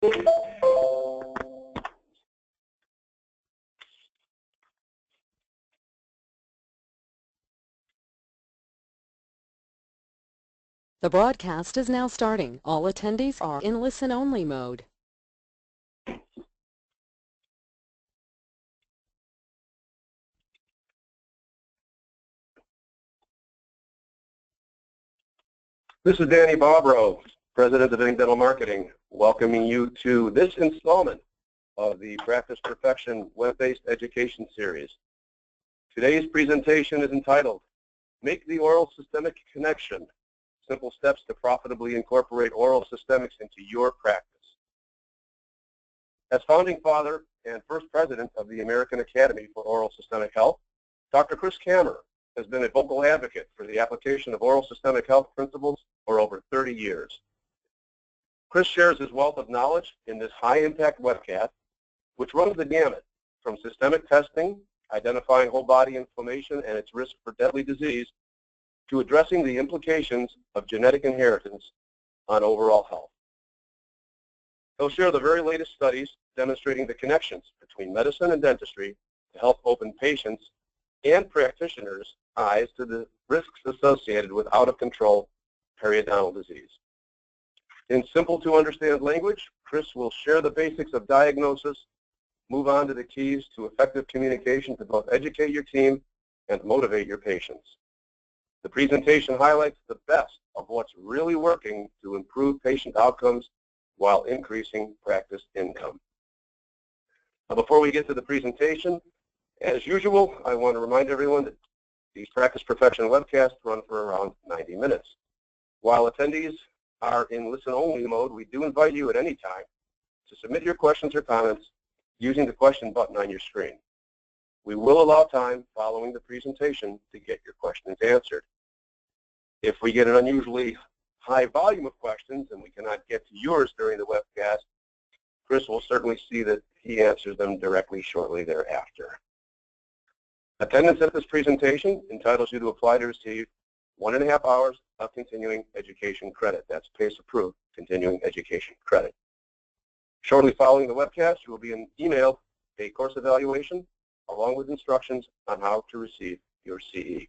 The broadcast is now starting. All attendees are in listen-only mode. This is Danny Bobrow, President of Dental Marketing, welcoming you to this installment of the Practice Perfection web-based education series. Today's presentation is entitled, Make the Oral Systemic Connection, Simple Steps to Profitably Incorporate Oral Systemics into Your Practice. As founding father and first president of the American Academy for Oral Systemic Health, Dr. Chris Kammer has been a vocal advocate for the application of oral systemic health principles for over 30 years. Chris shares his wealth of knowledge in this high-impact webcast, which runs the gamut from systemic testing, identifying whole body inflammation and its risk for deadly disease, to addressing the implications of genetic inheritance on overall health. He'll share the very latest studies demonstrating the connections between medicine and dentistry to help open patients and practitioners' eyes to the risks associated with out-of-control periodontal disease. In simple-to-understand language, Chris will share the basics of diagnosis, move on to the keys to effective communication to both educate your team and motivate your patients. The presentation highlights the best of what's really working to improve patient outcomes while increasing practice income. Now, before we get to the presentation, as usual, I want to remind everyone that these Practice Perfection webcasts run for around 90 minutes. While attendees are in listen-only mode, we do invite you at any time to submit your questions or comments using the question button on your screen. We will allow time following the presentation to get your questions answered. If we get an unusually high volume of questions and we cannot get to yours during the webcast, Chris will certainly see that he answers them directly shortly thereafter. Attendance at this presentation entitles you to apply to receive 1.5 hours of continuing education credit. That's PACE approved continuing education credit. Shortly following the webcast, you will be emailed a course evaluation along with instructions on how to receive your CE.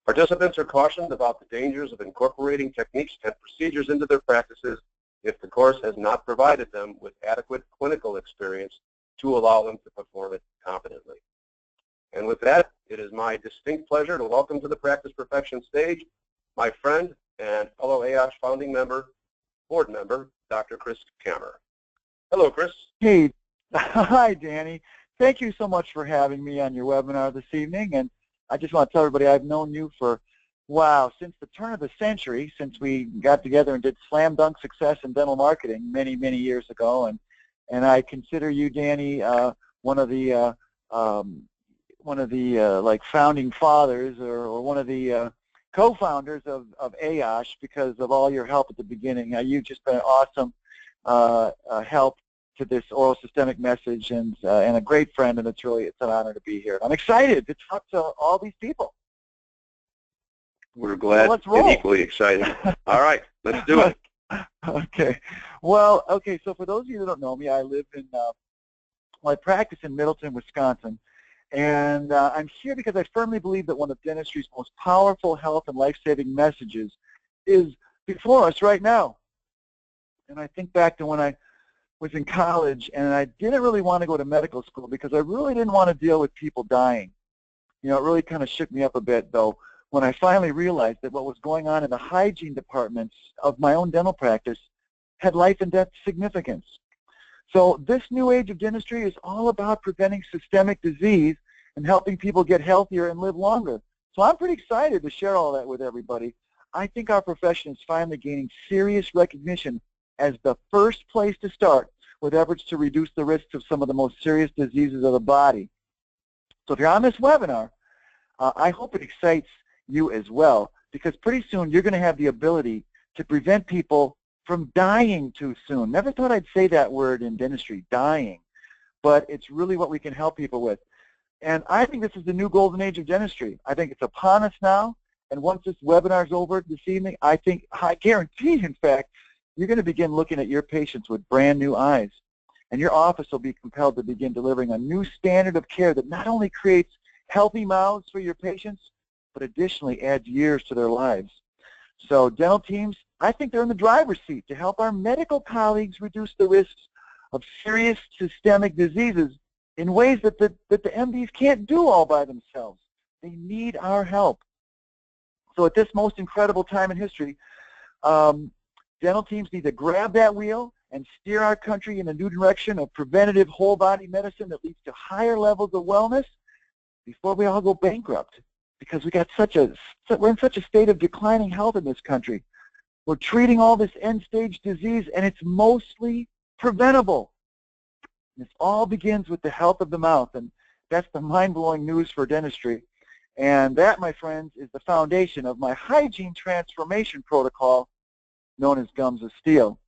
Participants are cautioned about the dangers of incorporating techniques and procedures into their practices if the course has not provided them with adequate clinical experience to allow them to perform it competently. And with that, it is my distinct pleasure to welcome to the Practice Perfection stage my friend and fellow AOSH founding member, board member, Dr. Chris Kammer. Hello, Chris. Hey, hi, Danny. Thank you so much for having me on your webinar this evening. And I just want to tell everybody I've known you for, wow, since the turn of the century, since we got together and did slam dunk success in dental marketing many, many years ago. And I consider you, Danny, one of the like founding fathers or one of the co-founders of AOSH because of all your help at the beginning. You've just been an awesome help to this oral systemic message and a great friend, and it's an honor to be here. I'm excited to talk to all these people. We're glad and equally excited. All right, let's do it. Okay. Well, okay, so for those of you that don't know me, I live in, I practice in Middleton, Wisconsin. And I'm here because I firmly believe that one of dentistry's most powerful health and life-saving messages is before us right now. And I think back to when I was in college, and I didn't really want to go to medical school because I really didn't want to deal with people dying. You know, it really kind of shook me up a bit, though, when I finally realized that what was going on in the hygiene departments of my own dental practice had life and death significance. So this new age of dentistry is all about preventing systemic disease and helping people get healthier and live longer. So I'm pretty excited to share all that with everybody. I think our profession is finally gaining serious recognition as the first place to start with efforts to reduce the risks of some of the most serious diseases of the body. So if you're on this webinar, I hope it excites you as well, because pretty soon you're going to have the ability to prevent people from dying too soon. Never thought I'd say that word in dentistry, dying, but it's really what we can help people with. And I think this is the new golden age of dentistry. I think it's upon us now, and once this webinar is over this evening, I guarantee, in fact, you're going to begin looking at your patients with brand new eyes. And your office will be compelled to begin delivering a new standard of care that not only creates healthy mouths for your patients, but additionally adds years to their lives. So dental teams, I think they're in the driver's seat to help our medical colleagues reduce the risks of serious systemic diseases in ways that the MDs can't do all by themselves. They need our help. So at this most incredible time in history, dental teams need to grab that wheel and steer our country in a new direction of preventative whole body medicine that leads to higher levels of wellness before we all go bankrupt. Because we're in such a state of declining health in this country. We're treating all this end-stage disease, and it's mostly preventable. This all begins with the health of the mouth, and that's the mind-blowing news for dentistry. And that, my friends, is the foundation of my hygiene transformation protocol known as Gums of Steel.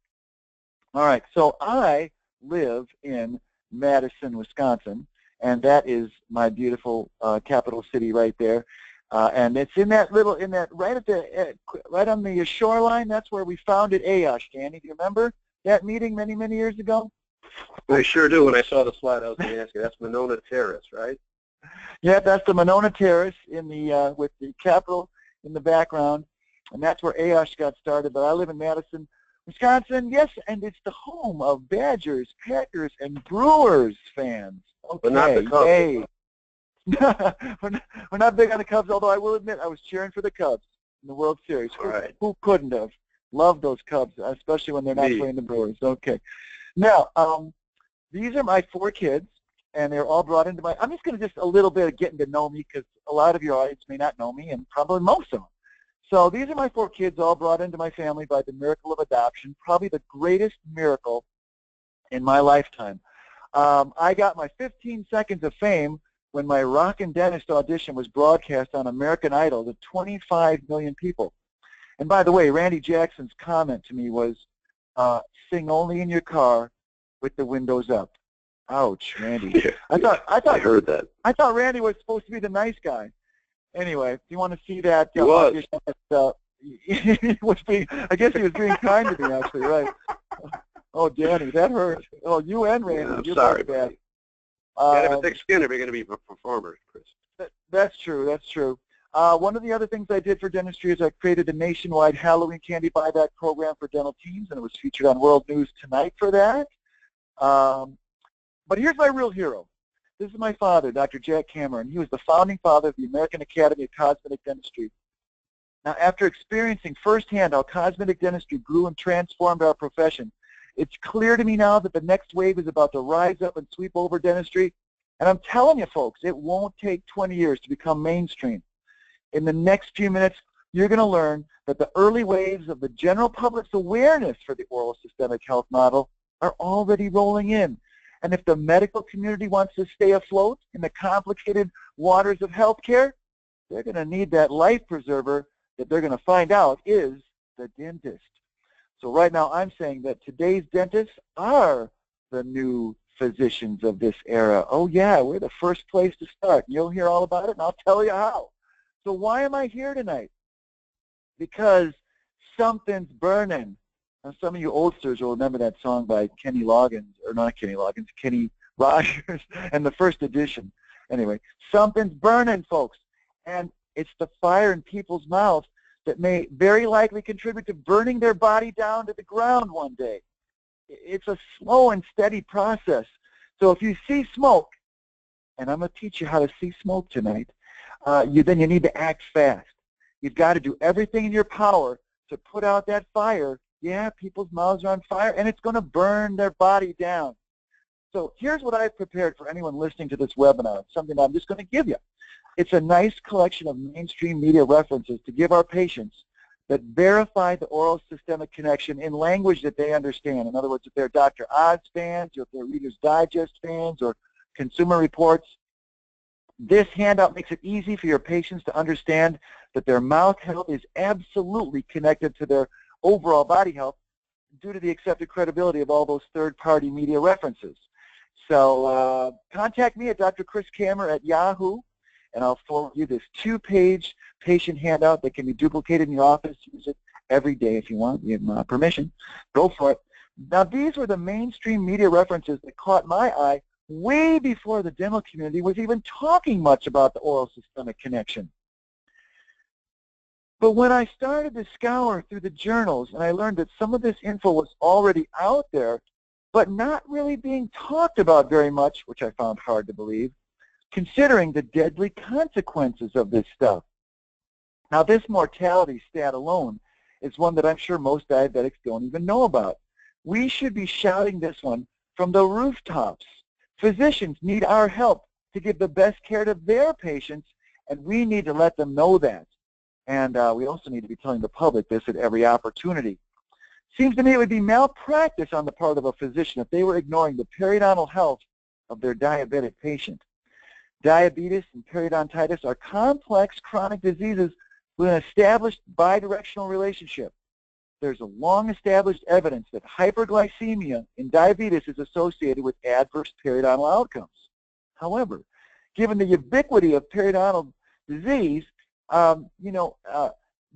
All right, so I live in Madison, Wisconsin, and that is my beautiful capital city right there. And it's in that right on the shoreline. That's where we founded AOSH. Danny, do you remember that meeting many, many years ago? I sure do. When I saw the slide, I was going to ask you. That's Monona Terrace, right? Yeah, that's the Monona Terrace in the with the Capitol in the background, and that's where AOSH got started. But I live in Madison, Wisconsin. Yes, and it's the home of Badgers, Packers, and Brewers fans. Okay, But not the Cubs. Yay. We're not big on the Cubs, although I will admit I was cheering for the Cubs in the World Series. Who couldn't have? Loved those Cubs, especially when they're not playing the Brewers. Okay. Now, these are my 4 kids, and they're all brought into my, I'm just going to just a little bit of getting to know me because a lot of your audience may not know me, and probably most of them. So these are my 4 kids all brought into my family by the miracle of adoption, probably the greatest miracle in my lifetime. I got my 15 seconds of fame when my Rockin' Dentist audition was broadcast on American Idol to 25 million people. And by the way, Randy Jackson's comment to me was, sing only in your car with the windows up. Ouch, Randy. Yeah, I heard that. I thought Randy was supposed to be the nice guy. Anyway, if you want to see that audition, I guess he was being kind to me, actually, right? Oh, Danny, that hurt. Oh, you and Randy. Yeah, I'm you're sorry, both bad. you gotta have a thick skin if you're going to be a performer, Chris. That's true. That's true. One of the other things I did for dentistry is I created a nationwide Halloween candy buyback program for dental teams, and it was featured on World News Tonight for that. But here's my real hero. This is my father, Dr. Jackhammer, and he was the founding father of the American Academy of Cosmetic Dentistry. Now, after experiencing firsthand how cosmetic dentistry grew and transformed our profession, it's clear to me now that the next wave is about to rise up and sweep over dentistry. And I'm telling you, folks, it won't take 20 years to become mainstream. In the next few minutes, you're going to learn that the early waves of the general public's awareness for the oral systemic health model are already rolling in. And if the medical community wants to stay afloat in the complicated waters of healthcare, they're going to need that life preserver that they're going to find out is the dentist. So right now I'm saying that today's dentists are the new physicians of this era. Oh yeah, we're the first place to start. You'll hear all about it, and I'll tell you how. So why am I here tonight? Because something's burning. Now, some of you oldsters will remember that song by Kenny Loggins, or not Kenny Loggins, Kenny Rogers, and the first edition. Anyway, something's burning, folks, and it's the fire in people's mouths that may very likely contribute to burning their body down to the ground one day. It's a slow and steady process. So if you see smoke, and I'm going to teach you how to see smoke tonight, then you need to act fast. You've got to do everything in your power to put out that fire. Yeah, people's mouths are on fire, and it's going to burn their body down. So here's what I've prepared for anyone listening to this webinar. It's something I'm just going to give you. It's a nice collection of mainstream media references to give our patients that verify the oral systemic connection in language that they understand. In other words, if they're Dr. Oz fans, or if they're Reader's Digest fans, or Consumer Reports, this handout makes it easy for your patients to understand that their mouth health is absolutely connected to their overall body health due to the accepted credibility of all those third-party media references. So contact me at Dr. Chris Kammer at Yahoo, and I'll forward you this 2-page patient handout that can be duplicated in your office. Use it every day if you want. You have permission. Go for it. Now, these were the mainstream media references that caught my eye way before the dental community was even talking much about the oral systemic connection. But when I started to scour through the journals and I learned that some of this info was already out there, but not really being talked about very much, which I found hard to believe, considering the deadly consequences of this stuff. Now, this mortality stat alone is one that I'm sure most diabetics don't even know about. We should be shouting this one from the rooftops. Physicians need our help to give the best care to their patients, and we need to let them know that. And we also need to be telling the public this at every opportunity. Seems to me it would be malpractice on the part of a physician if they were ignoring the periodontal health of their diabetic patient. Diabetes and periodontitis are complex chronic diseases with an established bidirectional relationship. There's a long-established evidence that hyperglycemia in diabetes is associated with adverse periodontal outcomes. However, given the ubiquity of periodontal disease, the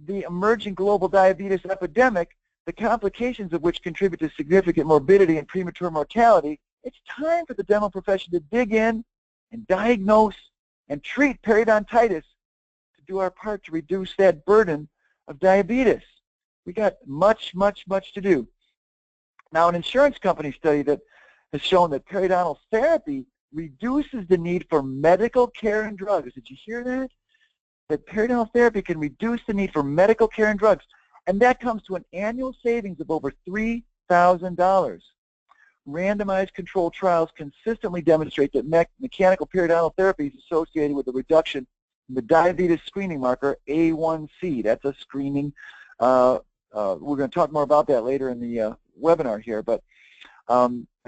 emerging global diabetes epidemic, the complications of which contribute to significant morbidity and premature mortality, it's time for the dental profession to dig in and diagnose and treat periodontitis to do our part to reduce that burden of diabetes. We got much, much, much to do. Now, an insurance company study that has shown that periodontal therapy reduces the need for medical care and drugs. Did you hear that? That periodontal therapy can reduce the need for medical care and drugs, and that comes to an annual savings of over $3,000. Randomized controlled trials consistently demonstrate that mechanical periodontal therapy is associated with a reduction in the diabetes screening marker A1C. That's a screening. We're going to talk more about that later in the webinar here, but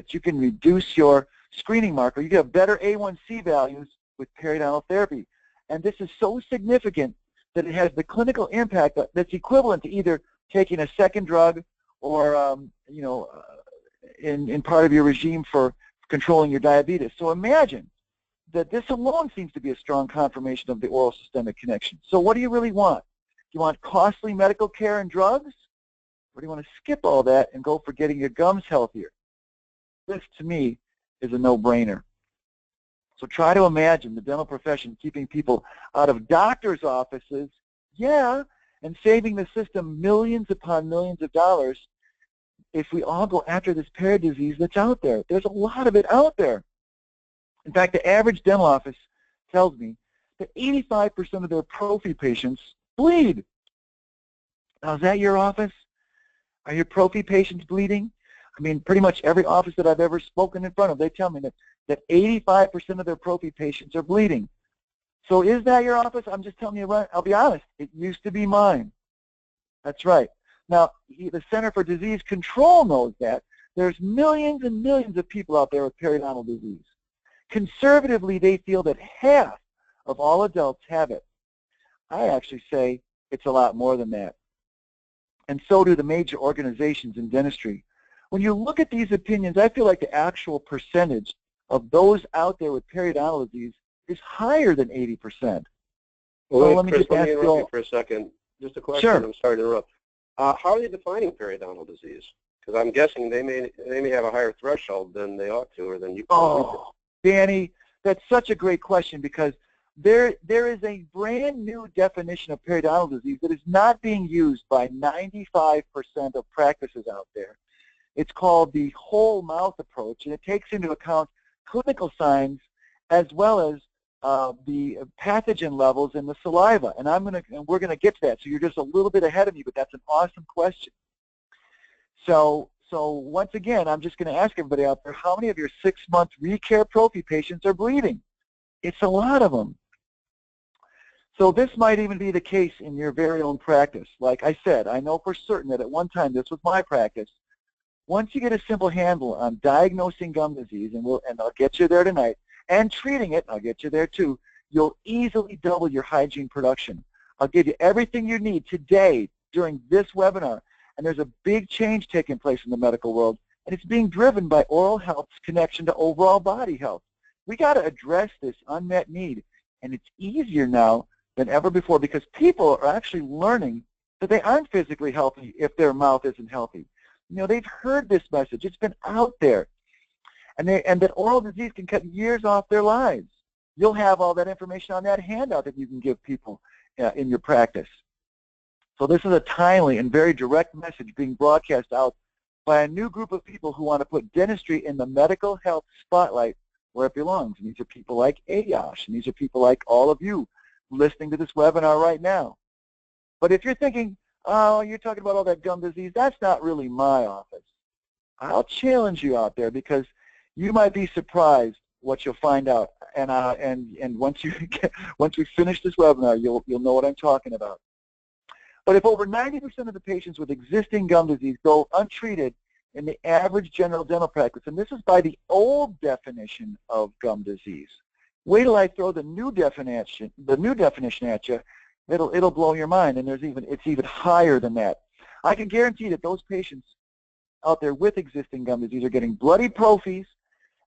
you can reduce your screening marker. You get better A1C values with periodontal therapy. And this is so significant that it has the clinical impact that's equivalent to either taking a second drug or, in part of your regime for controlling your diabetes. So imagine that this alone seems to be a strong confirmation of the oral systemic connection. So what do you really want? Do you want costly medical care and drugs? Or do you want to skip all that and go for getting your gums healthier? This, to me, is a no-brainer. So try to imagine the dental profession keeping people out of doctors' offices, yeah, and saving the system millions upon millions of dollars if we all go after this period disease that's out there. There's a lot of it out there. In fact, the average dental office tells me that 85% of their prophy patients bleed. Now, is that your office? Are your prophy patients bleeding? I mean, pretty much every office that I've ever spoken in front of, they tell me that 85% of their prophy patients are bleeding. So is that your office? I'm just telling you, right, I'll be honest, it used to be mine. That's right. Now, the Center for Disease Control knows that. There's millions and millions of people out there with periodontal disease. Conservatively, they feel that half of all adults have it. I actually say it's a lot more than that. And so do the major organizations in dentistry. When you look at these opinions, I feel like the actual percentage of those out there with periodontal disease is higher than 80%. Well, let me Chris, just let me ask interrupt you you for a second. Just a question. Sure. I'm sorry to interrupt. How are they defining periodontal disease? Because I'm guessing they may have a higher threshold than they ought to, or than you. Oh, Danny, that's such a great question, because there is a brand new definition of periodontal disease that is not being used by 95% of practices out there. It's called the whole mouth approach, and it takes into account clinical signs as well as the pathogen levels in the saliva. And we're gonna get to that. So you're just a little bit ahead of me, but that's an awesome question. So once again, I'm just going to ask everybody out there, how many of your 6-month recare prophy patients are bleeding? It's a lot of them. So this might even be the case in your very own practice. Like I said, I know for certain that at one time this was my practice. Once you get a simple handle on diagnosing gum disease, and I'll get you there tonight, and treating it, I'll get you there too, you'll easily double your hygiene production. I'll give you everything you need today during this webinar, and there's a big change taking place in the medical world, and it's being driven by oral health's connection to overall body health. We got to address this unmet need, and it's easier now than ever before because people are actually learning that they aren't physically healthy if their mouth isn't healthy. You know, they've heard this message. It's been out there. And that oral disease can cut years off their lives. You'll have all that information on that handout that you can give people in your practice. So this is a timely and very direct message being broadcast out by a new group of people who want to put dentistry in the medical health spotlight where it belongs. And these are people like Ayosh, and these are people like all of you listening to this webinar right now. But if you're thinking, oh, you're talking about all that gum disease, that's not really my office. I'll challenge you out there, because you might be surprised what you'll find out. And once we finish this webinar, you'll know what I'm talking about. But if over 90% of the patients with existing gum disease go untreated in the average general dental practice, and this is by the old definition of gum disease, wait till I throw the new definition at you. It'll blow your mind, and it's even higher than that. I can guarantee that those patients out there with existing gum disease are getting bloody prophies,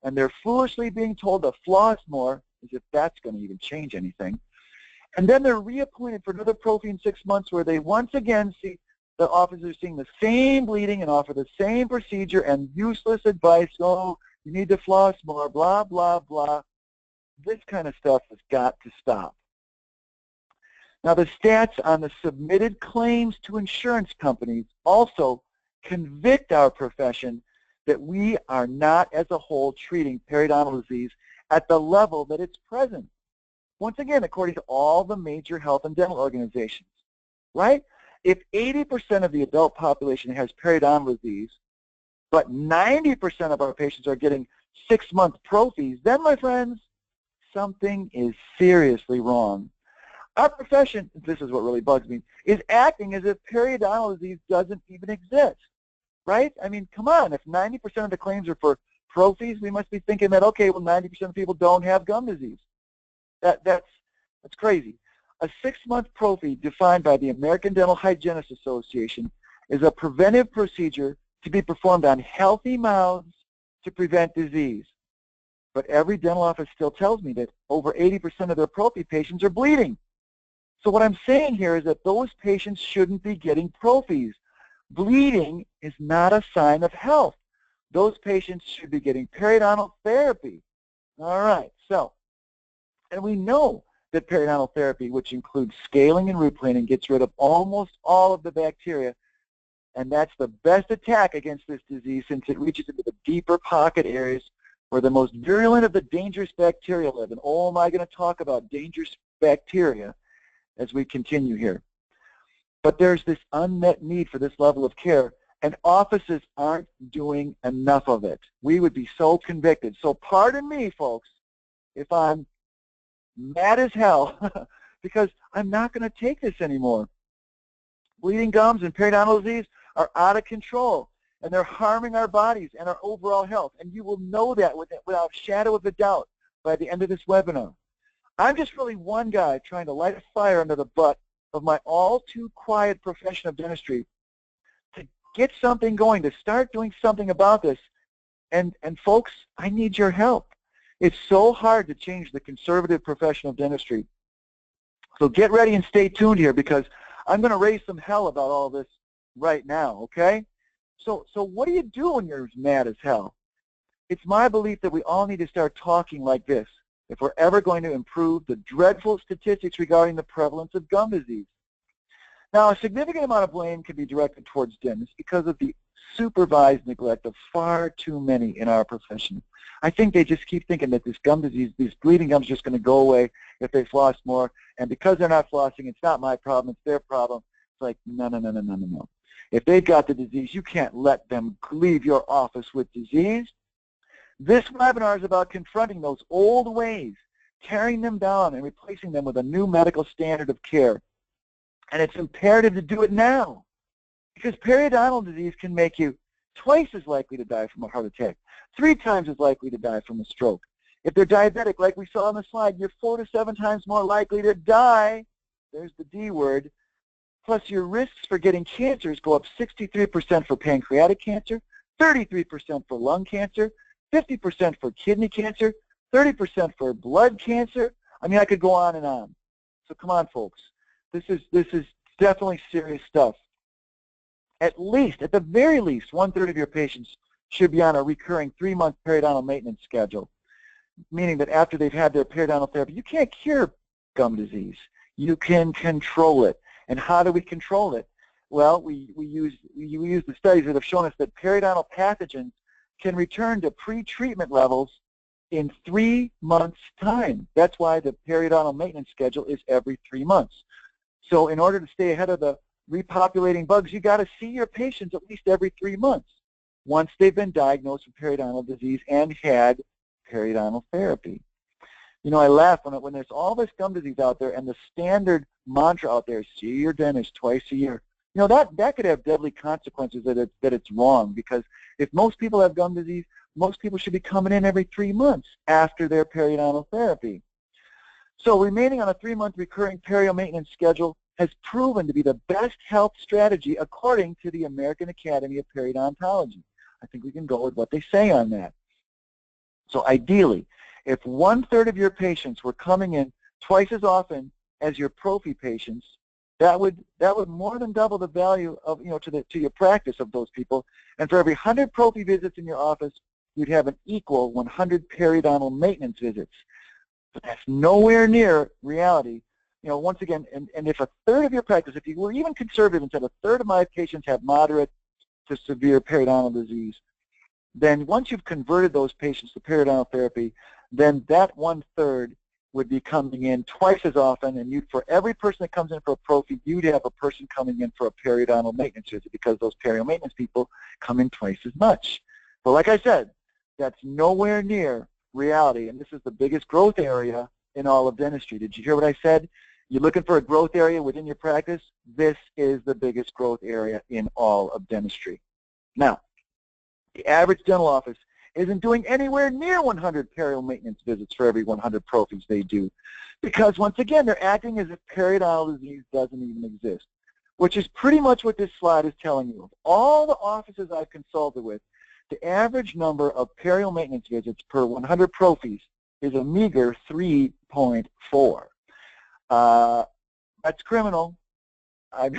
and they're foolishly being told to floss more, as if that's going to even change anything. And then they're reappointed for another prophy in 6 months, where they once again see the officers seeing the same bleeding and offer the same procedure and useless advice. Oh, you need to floss more, blah, blah, blah. This kind of stuff has got to stop. Now, the stats on the submitted claims to insurance companies also convict our profession that we are not as a whole treating periodontal disease at the level that it's present. Once again, according to all the major health and dental organizations, right? If 80% of the adult population has periodontal disease, but 90% of our patients are getting 6-month prophies, then, my friends, something is seriously wrong. Our profession, this is what really bugs me, is acting as if periodontal disease doesn't even exist, right? I mean, come on, if 90% of the claims are for prophies, we must be thinking that, okay, well, 90% of people don't have gum disease. That's crazy. A 6-month prophy defined by the American Dental Hygienists Association is a preventive procedure to be performed on healthy mouths to prevent disease. But every dental office still tells me that over 80% of their prophy patients are bleeding. So what I'm saying here is that those patients shouldn't be getting prophies. Bleeding is not a sign of health. Those patients should be getting periodontal therapy. All right, so, and we know that periodontal therapy, which includes scaling and root planing, gets rid of almost all of the bacteria, and that's the best attack against this disease, since it reaches into the deeper pocket areas where the most virulent of the dangerous bacteria live. And oh, am I going to talk about dangerous bacteria as we continue here. But there's this unmet need for this level of care, and offices aren't doing enough of it. We would be so convicted. So pardon me, folks, if I'm mad as hell, because I'm not going to take this anymore. Bleeding gums and periodontal disease are out of control, and they're harming our bodies and our overall health, and you will know that without a shadow of a doubt by the end of this webinar. I'm just really one guy trying to light a fire under the butt of my all-too-quiet profession of dentistry to get something going, to start doing something about this. And folks, I need your help. It's so hard to change the conservative profession of dentistry. So get ready and stay tuned here, because I'm going to raise some hell about all this right now, okay? So what do you do when you're mad as hell? It's my belief that we all need to start talking like this if we're ever going to improve the dreadful statistics regarding the prevalence of gum disease. Now, a significant amount of blame can be directed towards dentists because of the supervised neglect of far too many in our profession. I think they just keep thinking that this gum disease, these bleeding gums, are just going to go away if they floss more, and because they're not flossing, it's not my problem, it's their problem. It's like, no, no, no, no, no, no, no. If they've got the disease, you can't let them leave your office with disease. This webinar is about confronting those old ways, tearing them down, and replacing them with a new medical standard of care. And it's imperative to do it now, because periodontal disease can make you twice as likely to die from a heart attack, 3 times as likely to die from a stroke. If they're diabetic, like we saw on the slide, you're 4 to 7 times more likely to die. There's the D word. Plus, your risks for getting cancers go up 63% for pancreatic cancer, 33% for lung cancer, 50% for kidney cancer, 30% for blood cancer. I mean, I could go on and on. So come on, folks. This is definitely serious stuff. At the very least, 1/3 of your patients should be on a recurring 3-month periodontal maintenance schedule, meaning that after they've had their periodontal therapy, you can't cure gum disease. You can control it. And how do we control it? Well, we use the studies that have shown us that periodontal pathogens can return to pre-treatment levels in 3 months' time. That's why the periodontal maintenance schedule is every 3 months. So in order to stay ahead of the repopulating bugs, you got to see your patients at least every 3 months once they've been diagnosed with periodontal disease and had periodontal therapy. You know, I laugh when there's all this gum disease out there and the standard mantra out there is see your dentist twice a year. You know, that could have deadly consequences that it's wrong, because if most people have gum disease, most people should be coming in every 3 months after their periodontal therapy. So remaining on a 3-month recurring perio maintenance schedule has proven to be the best health strategy according to the American Academy of Periodontology. I think we can go with what they say on that. So ideally, if 1/3 of your patients were coming in twice as often as your prophy patients, that would more than double the value of, you know, to your practice of those people. And for every 100 prophy visits in your office, you'd have an equal 100 periodontal maintenance visits. But that's nowhere near reality. You know, once again, and if 1/3 of your practice, if you were even conservative and said 1/3 of my patients have moderate to severe periodontal disease, then once you've converted those patients to periodontal therapy, then that 1/3 would be coming in twice as often, and for every person that comes in for a prophy, you'd have a person coming in for a periodontal maintenance visit, because those perio maintenance people come in twice as much. But like I said, that's nowhere near reality, and this is the biggest growth area in all of dentistry. Did you hear what I said? You're looking for a growth area within your practice? This is the biggest growth area in all of dentistry. Now, the average dental office isn't doing anywhere near 100 perio maintenance visits for every 100 prophies they do, because once again, they're acting as if periodontal disease doesn't even exist, which is pretty much what this slide is telling you. Of all the offices I've consulted with, the average number of perio maintenance visits per 100 prophies is a meager 3.4. That's criminal. I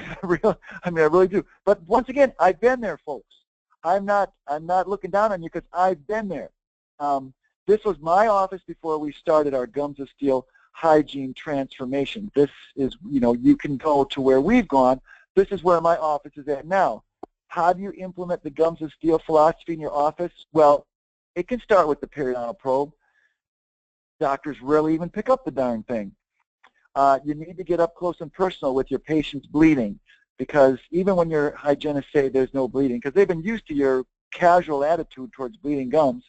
really do. But once again, I've been there, folks. I'm not looking down on you, because I've been there. This was my office before we started our Gums of Steel hygiene transformation. This is, you know, you can go to where we've gone. This is where my office is at now. How do you implement the Gums of Steel philosophy in your office? Well, it can start with the periodontal probe. Doctors rarely even pick up the darn thing. You need to get up close and personal with your patient's bleeding, because even when your hygienists say there's no bleeding, because they've been used to your casual attitude towards bleeding gums,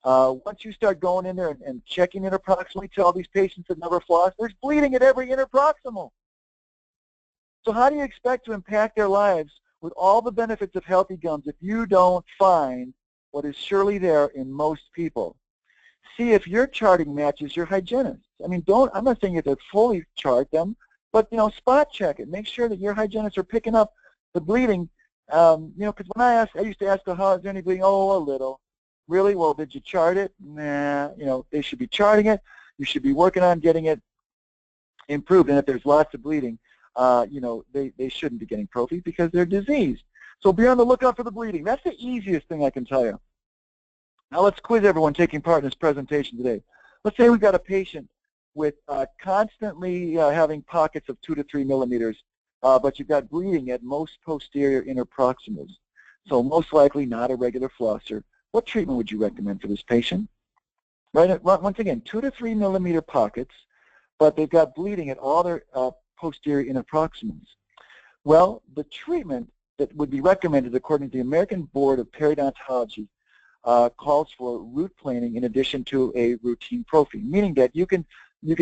once you start going in there and checking interproximally to all these patients that never floss, there's bleeding at every interproximal. So how do you expect to impact their lives with all the benefits of healthy gums if you don't find what is surely there in most people? See if your charting matches your hygienist. I mean, I'm not saying you have to fully chart them, but, you know, spot check it. Make sure that your hygienists are picking up the bleeding. You know, because when I used to ask, how is there any bleeding? Oh, a little. Really? Well, did you chart it? Nah. You know, they should be charting it. You should be working on getting it improved. And if there's lots of bleeding, you know, they shouldn't be getting prophy because they're diseased. So be on the lookout for the bleeding. That's the easiest thing I can tell you. Now let's quiz everyone taking part in this presentation today. Let's say we've got a patient with constantly having pockets of 2 to 3 millimeters, but you've got bleeding at most posterior interproximals. So most likely not a regular flosser. What treatment would you recommend for this patient? Right, once again, 2 to 3 millimeter pockets, but they've got bleeding at all their posterior interproximals. Well, the treatment that would be recommended according to the American Board of Periodontology calls for root planing in addition to a routine prophy, meaning that you can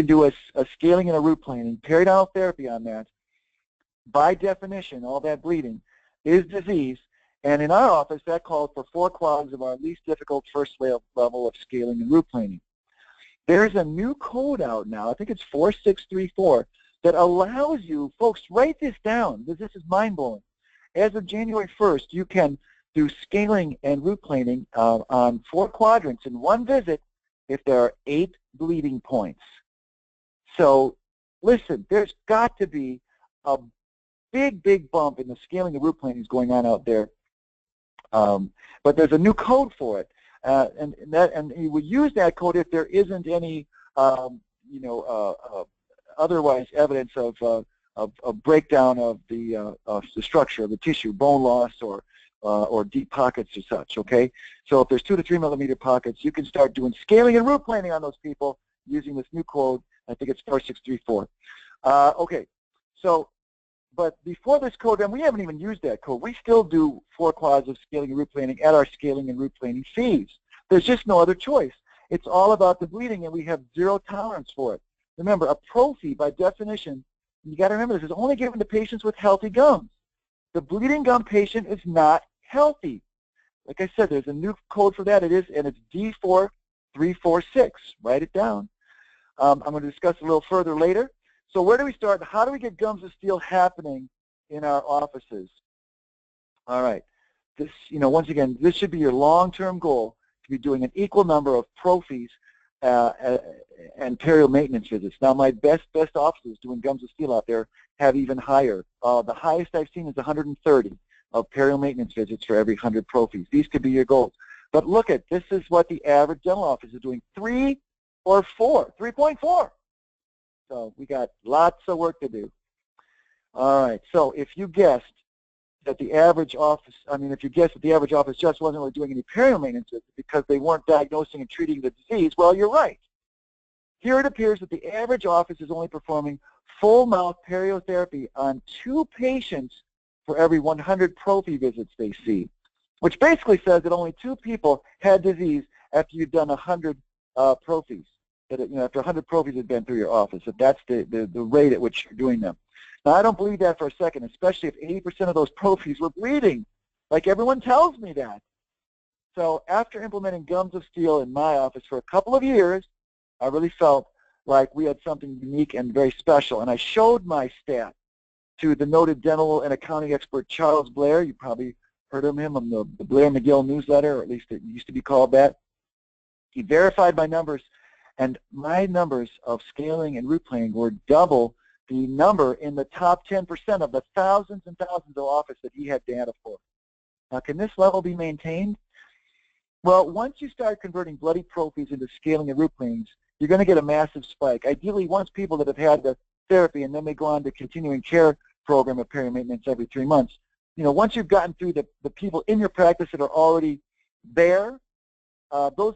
do a scaling and a root planing, periodontal therapy on that. By definition, all that bleeding is disease, and in our office, that calls for 4 clogs of our least difficult first level of scaling and root planing. There's a new code out now, I think it's 4634, that allows you, folks, write this down, because this is mind-blowing. As of January 1st, you can do scaling and root planing on 4 quadrants in one visit if there are 8 bleeding points. So listen, there's got to be a big bump in the scaling of root planings going on out there. But there's a new code for it, and you would use that code if there isn't any otherwise evidence of breakdown of the structure of the tissue, bone loss or deep pockets or such. Okay, so if there's 2 to 3 millimeter pockets, you can start doing scaling and root planing on those people using this new code. I think it's 4634. Okay, so. But before this code, and we haven't even used that code, we still do 4 quads of scaling and root planing at our scaling and root planing fees. There's just no other choice. It's all about the bleeding, and we have 0 tolerance for it. Remember, a pro fee, by definition, you got to remember this, is only given to patients with healthy gums. The bleeding gum patient is not healthy. Like I said, there's a new code for that. It's D4346. Write it down. I'm going to discuss a little further later. So where do we start? How do we get gums of steel happening in our offices? All right. This, once again, this should be your long-term goal, to be doing an equal number of pro fees and perio maintenance visits. Now, my best offices doing gums of steel out there have even higher. The highest I've seen is 130 of perio maintenance visits for every 100 pro fees. These could be your goals. But look at, this is what the average dental office is doing, 3 or 4, 3.4. So we got lots of work to do. All right, so if you guessed that the average office, just wasn't really doing any perio maintenance because they weren't diagnosing and treating the disease, well, you're right. Here it appears that the average office is only performing full mouth periotherapy on 2 patients for every 100 pro fee visits they see, which basically says that only 2 people had disease after you've done 100 pro fees. That after 100 pro fees had been through your office, that that's the rate at which you're doing them. Now, I don't believe that for a second, especially if 80% of those pro fees were bleeding, like everyone tells me that. So after implementing gums of steel in my office for a couple of years, I really felt like we had something unique and very special, and I showed my stat to the noted dental and accounting expert Charles Blair. You probably heard of him on the Blair McGill newsletter, or at least it used to be called that. He verified my numbers, and my numbers of scaling and root planing were double the number in the top 10% of the thousands and thousands of offices that he had data for. Now, can this level be maintained? Well, once you start converting bloody pro fees into scaling and root planings, you're going to get a massive spike. Ideally, once people that have had the therapy and then they go on to continuing care program of perio maintenance every 3 months, once you've gotten through the people in your practice that are already there, those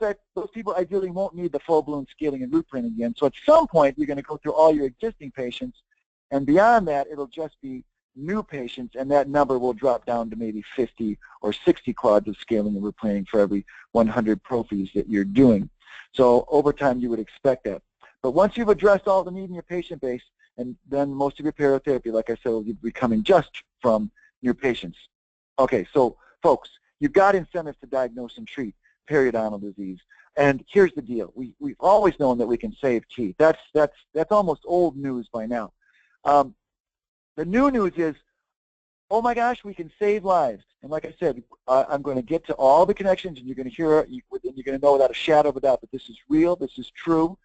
people ideally won't need the full-blown scaling and root planing again. So at some point, you're going to go through all your existing patients, and beyond that, it'll just be new patients, and that number will drop down to maybe 50 or 60 quads of scaling and root planing for every 100 pro fees that you're doing. So over time, you would expect that. But once you've addressed all the need in your patient base, and then most of your periotherapy, like I said, will be coming just from your patients. Okay, so folks, you've got incentives to diagnose and treat periodontal disease. And here's the deal. We've always known that we can save teeth. That's almost old news by now. The new news is, oh my gosh, we can save lives. And like I said, I'm going to get to all the connections, and you're going to hear, you're going to know without a shadow of a doubt that this is real, this is true.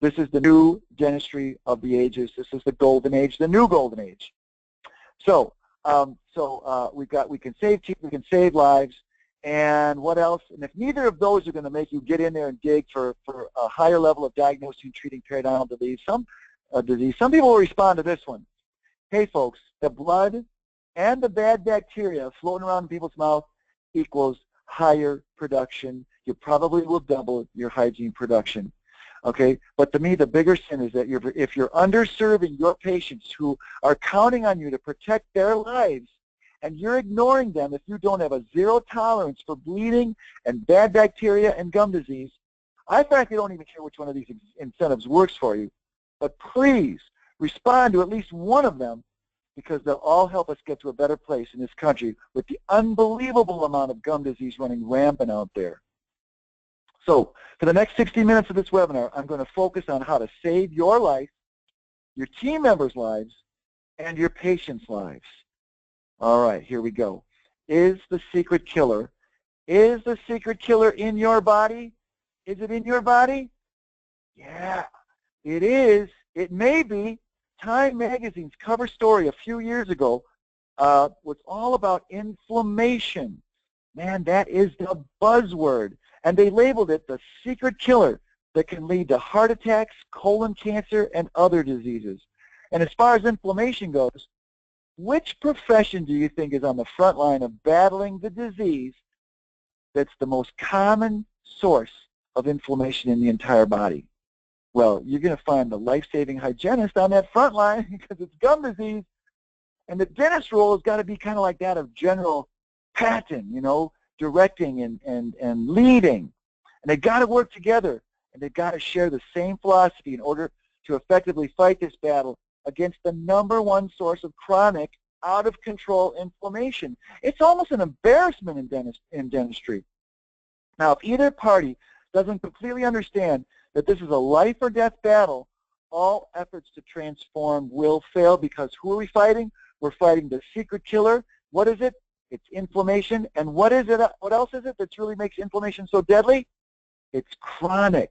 This is the new dentistry of the ages. This is the golden age, the new golden age. So, we can save teeth, we can save lives. And what else? And if neither of those are going to make you get in there and dig for a higher level of diagnosing and treating periodontal disease, some people will respond to this one. Hey, folks, the blood and the bad bacteria floating around in people's mouth equals higher production. You probably will double your hygiene production. Okay, but to me, the bigger sin is that if you're underserving your patients who are counting on you to protect their lives, and you're ignoring them if you don't have a zero tolerance for bleeding and bad bacteria and gum disease, I frankly don't even care which one of these incentives works for you. But please respond to at least one of them, because they'll all help us get to a better place in this country with the unbelievable amount of gum disease running rampant out there. So for the next 60 minutes of this webinar, I'm going to focus on how to save your life, your team members' lives, and your patients' lives. All right, here we go. Is the secret killer in your body? Is it in your body? Yeah, it is. It may be. Time Magazine's cover story a few years ago was all about inflammation. Man, that is the buzzword. And they labeled it the secret killer that can lead to heart attacks, colon cancer, and other diseases. And as far as inflammation goes, which profession do you think is on the front line of battling the disease that's the most common source of inflammation in the entire body? Well, you're going to find the life-saving hygienist on that front line because it's gum disease. And the dentist role has got to be kind of like that of General Patton, you know, directing and leading. And they've got to work together, and they've got to share the same philosophy in order to effectively fight this battle against the #1 source of chronic, out-of-control inflammation. It's almost an embarrassment in dentistry. Now, if either party doesn't completely understand that this is a life-or-death battle, all efforts to transform will fail, because who are we fighting? We're fighting the secret killer. What is it? It's inflammation. And what is it? What else is it that really makes inflammation so deadly? It's chronic.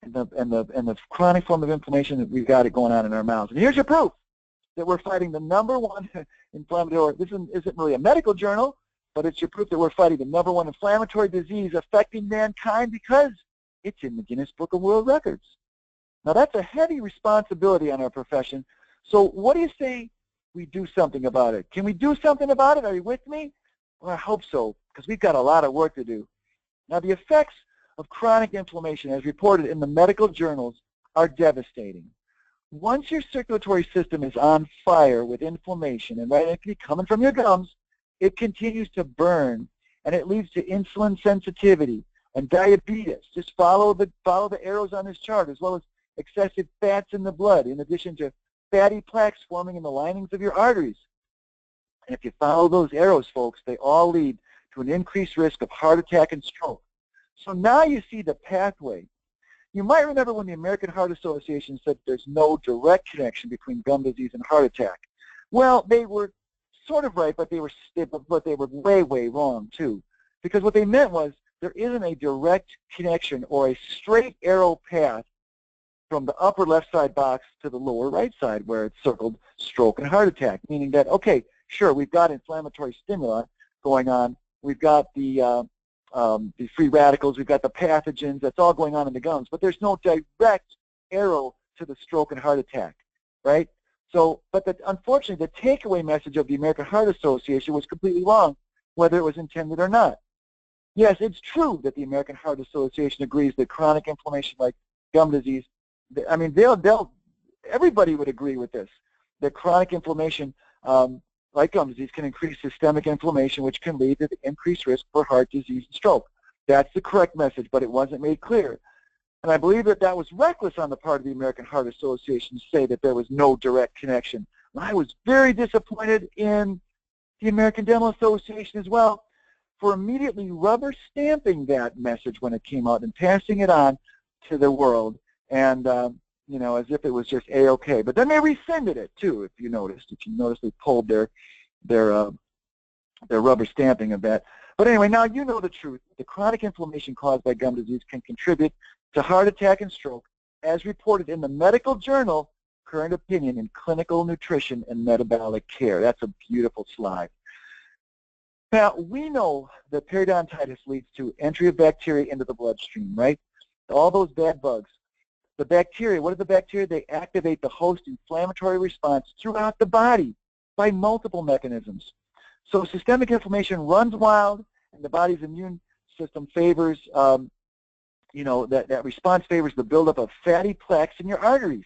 And the chronic form of inflammation that we've got it going on in our mouths. And here's your proof that we're fighting the #1 inflammatory. This isn't really a medical journal, but it's your proof that we're fighting the #1 inflammatory disease affecting mankind, because it's in the Guinness Book of World Records. Now, that's a heavy responsibility on our profession. So what do you say we do something about it? Can we do something about it? Are you with me? Well, I hope so, because we've got a lot of work to do. Now, the effects of chronic inflammation, as reported in the medical journals, are devastating. Once your circulatory system is on fire with inflammation, and right, it can be coming from your gums, it continues to burn, and it leads to insulin sensitivity and diabetes. Just follow the arrows on this chart, as well as excessive fats in the blood, in addition to fatty plaques forming in the linings of your arteries. And if you follow those arrows, folks, they all lead to an increased risk of heart attack and stroke. So now you see the pathway. You might remember when the American Heart Association said there's no direct connection between gum disease and heart attack. Well, they were sort of right, but they were way, way wrong too. Because what they meant was there isn't a direct connection or a straight arrow path from the upper left side box to the lower right side where it's circled stroke and heart attack, meaning that, okay, sure, we've got inflammatory stimuli going on. We've got the free radicals, we've got the pathogens, that's all going on in the gums, but there's no direct arrow to the stroke and heart attack, right? So, but unfortunately, the takeaway message of the American Heart Association was completely wrong, whether it was intended or not. Yes, it's true that the American Heart Association agrees that chronic inflammation like gum disease, I mean, everybody would agree with this, that chronic inflammation like gum disease can increase systemic inflammation, which can lead to the increased risk for heart disease and stroke. That's the correct message, but it wasn't made clear. And I believe that that was reckless on the part of the American Heart Association to say that there was no direct connection. And I was very disappointed in the American Dental Association as well for immediately rubber stamping that message when it came out and passing it on to the world, and you know, as if it was just A-OK. But then they rescinded it too, if you noticed. If you noticed, they pulled their rubber stamping of that. But anyway, now you know the truth. The chronic inflammation caused by gum disease can contribute to heart attack and stroke, as reported in the medical journal Current Opinion in Clinical Nutrition and Metabolic Care. That's a beautiful slide. Now, we know that periodontitis leads to entry of bacteria into the bloodstream, right? All those bad bugs. The bacteria, what are the bacteria? They activate the host inflammatory response throughout the body by multiple mechanisms. So systemic inflammation runs wild, and the body's immune system favors, you know, that response favors the buildup of fatty plaques in your arteries.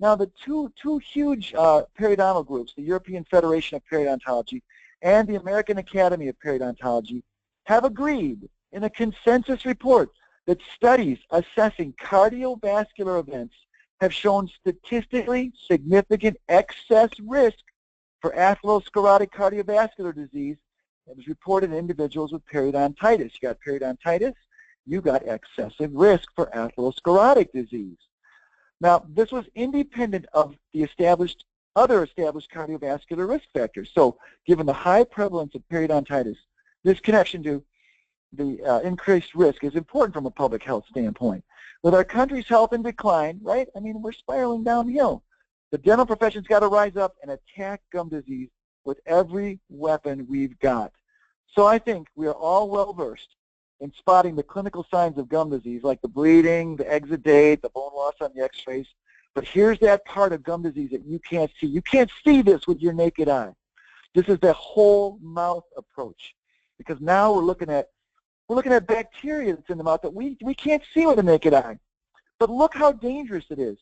Now, the two huge periodontal groups, the European Federation of Periodontology and the American Academy of Periodontology, have agreed in a consensus report that studies assessing cardiovascular events have shown statistically significant excess risk for atherosclerotic cardiovascular disease that was reported in individuals with periodontitis. You got periodontitis, you got excessive risk for atherosclerotic disease. Now, this was independent of the other established cardiovascular risk factors. So, given the high prevalence of periodontitis, this connection to the increased risk is important from a public health standpoint. With our country's health in decline, right? I mean, we're spiraling downhill. The dental profession's got to rise up and attack gum disease with every weapon we've got. So I think we are all well versed in spotting the clinical signs of gum disease, like the bleeding, the exudate, the bone loss on the x-rays. But here's that part of gum disease that you can't see. You can't see this with your naked eye. This is the whole mouth approach, because now we're looking at bacteria that's in the mouth that we can't see with the naked eye. But look how dangerous it is.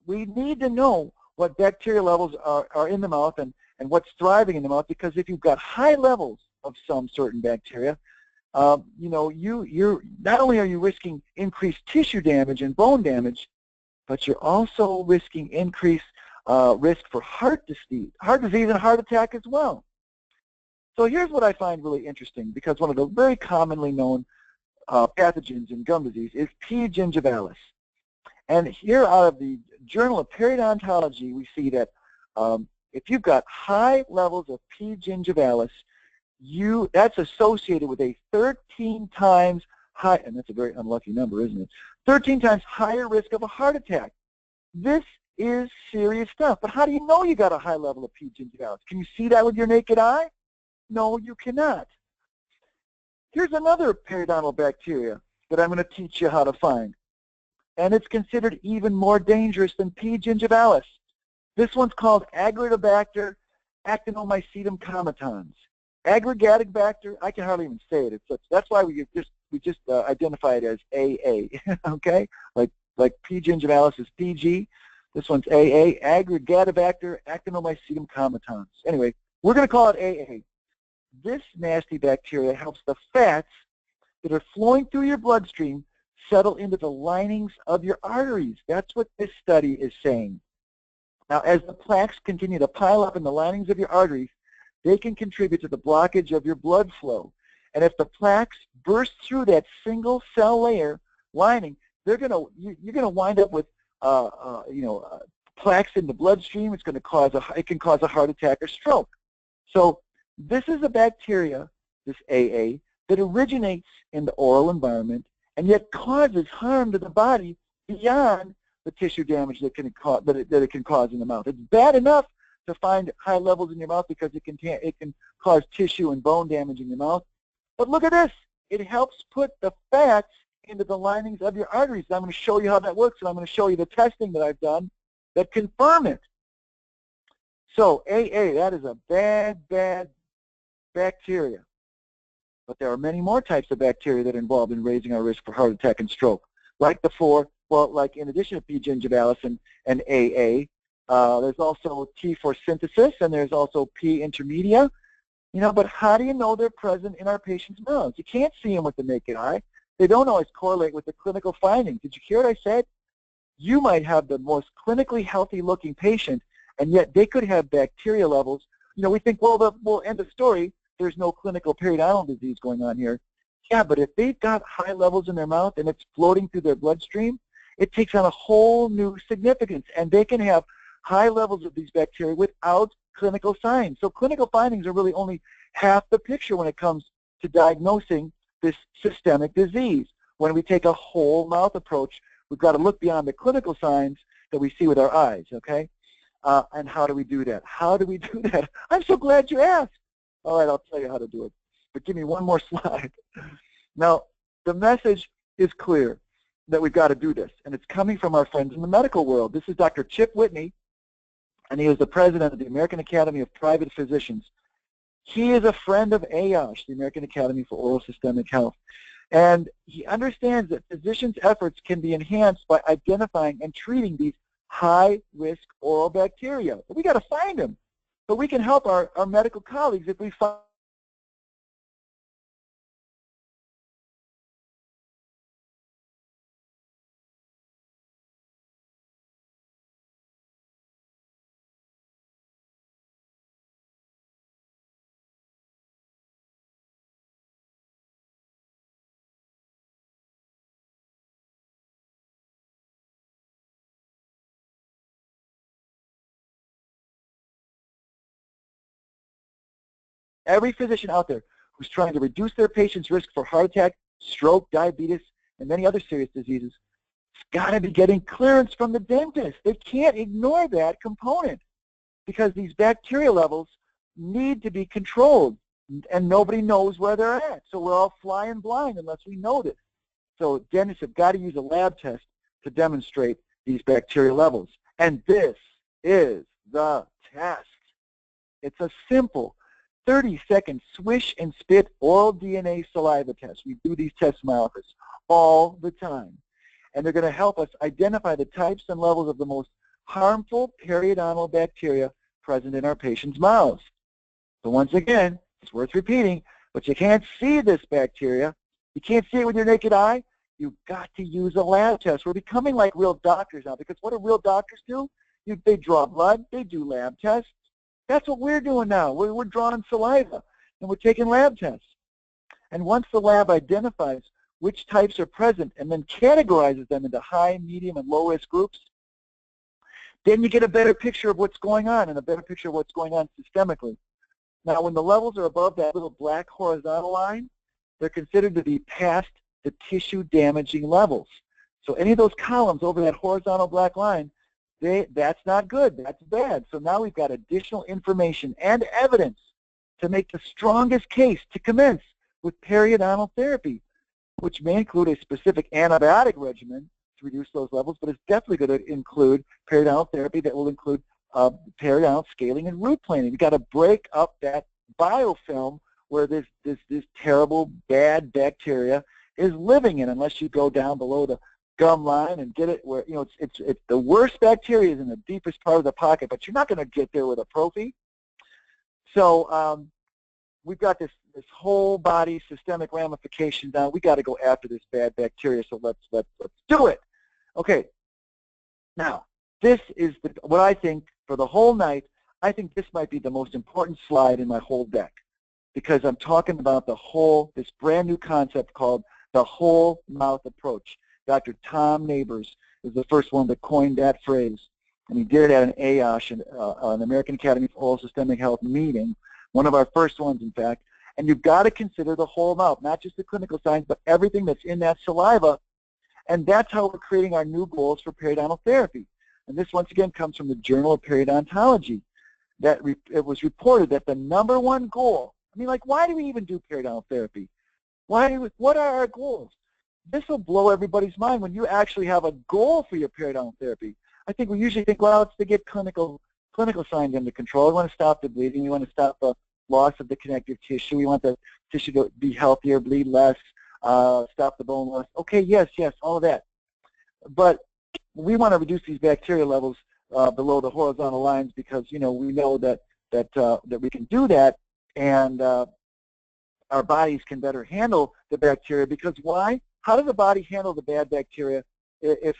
We need to know what bacteria levels are in the mouth and what's thriving in the mouth, because if you've got high levels of some certain bacteria, you're not only are you risking increased tissue damage and bone damage, but you're also risking increased risk for heart disease and heart attack as well. So here's what I find really interesting, because one of the very commonly known pathogens in gum disease is P. gingivalis. And here out of the Journal of Periodontology, we see that if you've got high levels of P. gingivalis, that's associated with a 13 times high, and that's a very unlucky number, isn't it? 13 times higher risk of a heart attack. This is serious stuff. But how do you know you got a high level of P. gingivalis? Can you see that with your naked eye? No, you cannot. Here's another periodontal bacteria that I'm going to teach you how to find. And it's considered even more dangerous than P. gingivalis. This one's called Agrobacter actinomycetum comitans. Agrobacter, I can hardly even say it. That's why we just identify it as AA, okay? Like P. gingivalis is PG. This one's AA, Agrobacter actinomycetum comitans. Anyway, we're going to call it AA. This nasty bacteria helps the fats that are flowing through your bloodstream settle into the linings of your arteries. That's what this study is saying. Now, as the plaques continue to pile up in the linings of your arteries, they can contribute to the blockage of your blood flow. And if the plaques burst through that single cell layer lining, you're going to wind up with plaques in the bloodstream. It can cause a heart attack or stroke. So this is a bacteria, this AA, that originates in the oral environment and yet causes harm to the body beyond the tissue damage that it can cause in the mouth. It's bad enough to find high levels in your mouth because it can cause tissue and bone damage in your mouth. But look at this. It helps put the fats into the linings of your arteries. I'm going to show you how that works, and I'm going to show you the testing that I've done that confirm it. So AA, that is a bad, bad bacteria. But there are many more types of bacteria that are involved in raising our risk for heart attack and stroke. Like in addition to P. gingivalis and AA, there's also T4 synthesis, and there's also P. intermedia. But how do you know they're present in our patients' mouths? You can't see them with the naked eye. They don't always correlate with the clinical findings. Did you hear what I said? You might have the most clinically healthy-looking patient, and yet they could have bacteria levels. We think, well, we'll end the story. There's no clinical periodontal disease going on here. Yeah, but if they've got high levels in their mouth and it's floating through their bloodstream, it takes on a whole new significance, and they can have high levels of these bacteria without clinical signs. So clinical findings are really only half the picture when it comes to diagnosing this systemic disease. When we take a whole mouth approach, we've got to look beyond the clinical signs that we see with our eyes, okay? And how do we do that? How do we do that? I'm so glad you asked. All right, I'll tell you how to do it. But give me one more slide. Now, the message is clear that we've got to do this, and it's coming from our friends in the medical world. This is Dr. Chip Whitney, and he is the president of the American Academy of Private Physicians. He is a friend of AOSH, the American Academy for Oral Systemic Health, and he understands that physicians' efforts can be enhanced by identifying and treating these high-risk oral bacteria. But we got to find them, but we can help our medical colleagues if we find every physician out there who's trying to reduce their patients' risk for heart attack, stroke, diabetes, and many other serious diseases, it's got to be getting clearance from the dentist. They can't ignore that component. because these bacteria levels need to be controlled, and nobody knows where they're at. So we're all flying blind unless we know this. So dentists have got to use a lab test to demonstrate these bacteria levels. And this is the test. It's a simple 30-second swish and spit oral DNA saliva test. We do these tests in my office all the time. And they're going to help us identify the types and levels of the most harmful periodontal bacteria present in our patients' mouths. So once again, it's worth repeating, but you can't see this bacteria. You can't see it with your naked eye. You've got to use a lab test. We're becoming like real doctors now, because what do real doctors do? They draw blood, they do lab tests. That's what we're doing now. We're drawing saliva, and we're taking lab tests. And once the lab identifies which types are present and then categorizes them into high, medium, and low-risk groups, then you get a better picture of what's going on and a better picture of what's going on systemically. Now, when the levels are above that little black horizontal line, they're considered to be past the tissue-damaging levels. So any of those columns over that horizontal black line, that's not good. That's bad. So now we've got additional information and evidence to make the strongest case to commence with periodontal therapy, which may include a specific antibiotic regimen to reduce those levels, but it's definitely going to include periodontal therapy that will include periodontal scaling and root planing. We've got to break up that biofilm where this terrible, bad bacteria is living in, unless you go down below the gum line and get it where, you know, it's the worst bacteria is in the deepest part of the pocket, but you're not going to get there with a prophy. So we've got this whole body systemic ramification down. We got to go after this bad bacteria, so let's do it. Okay. Now, this is what I think for the whole night. I think this might be the most important slide in my whole deck, because I'm talking about this brand new concept called the whole mouth approach. Dr. Tom Neighbors is the first one that coined that phrase, and he did it at an AOSH, an American Academy for Oral Systemic Health meeting, one of our first ones, in fact. And you've got to consider the whole mouth, not just the clinical signs, but everything that's in that saliva. And that's how we're creating our new goals for periodontal therapy. And this, once again, comes from the Journal of Periodontology. It was reported that the #1 goal, I mean, like, why do we even do periodontal therapy? What are our goals? This will blow everybody's mind when you actually have a goal for your periodontal therapy. I think we usually think, well, it's to get clinical signs under control. We want to stop the bleeding. We want to stop the loss of the connective tissue. We want the tissue to be healthier, bleed less, stop the bone loss. Okay, yes, all of that. But we want to reduce these bacteria levels below the horizontal lines, because, you know, we know that we can do that, and our bodies can better handle the bacteria. Because why? How does the body handle the bad bacteria? If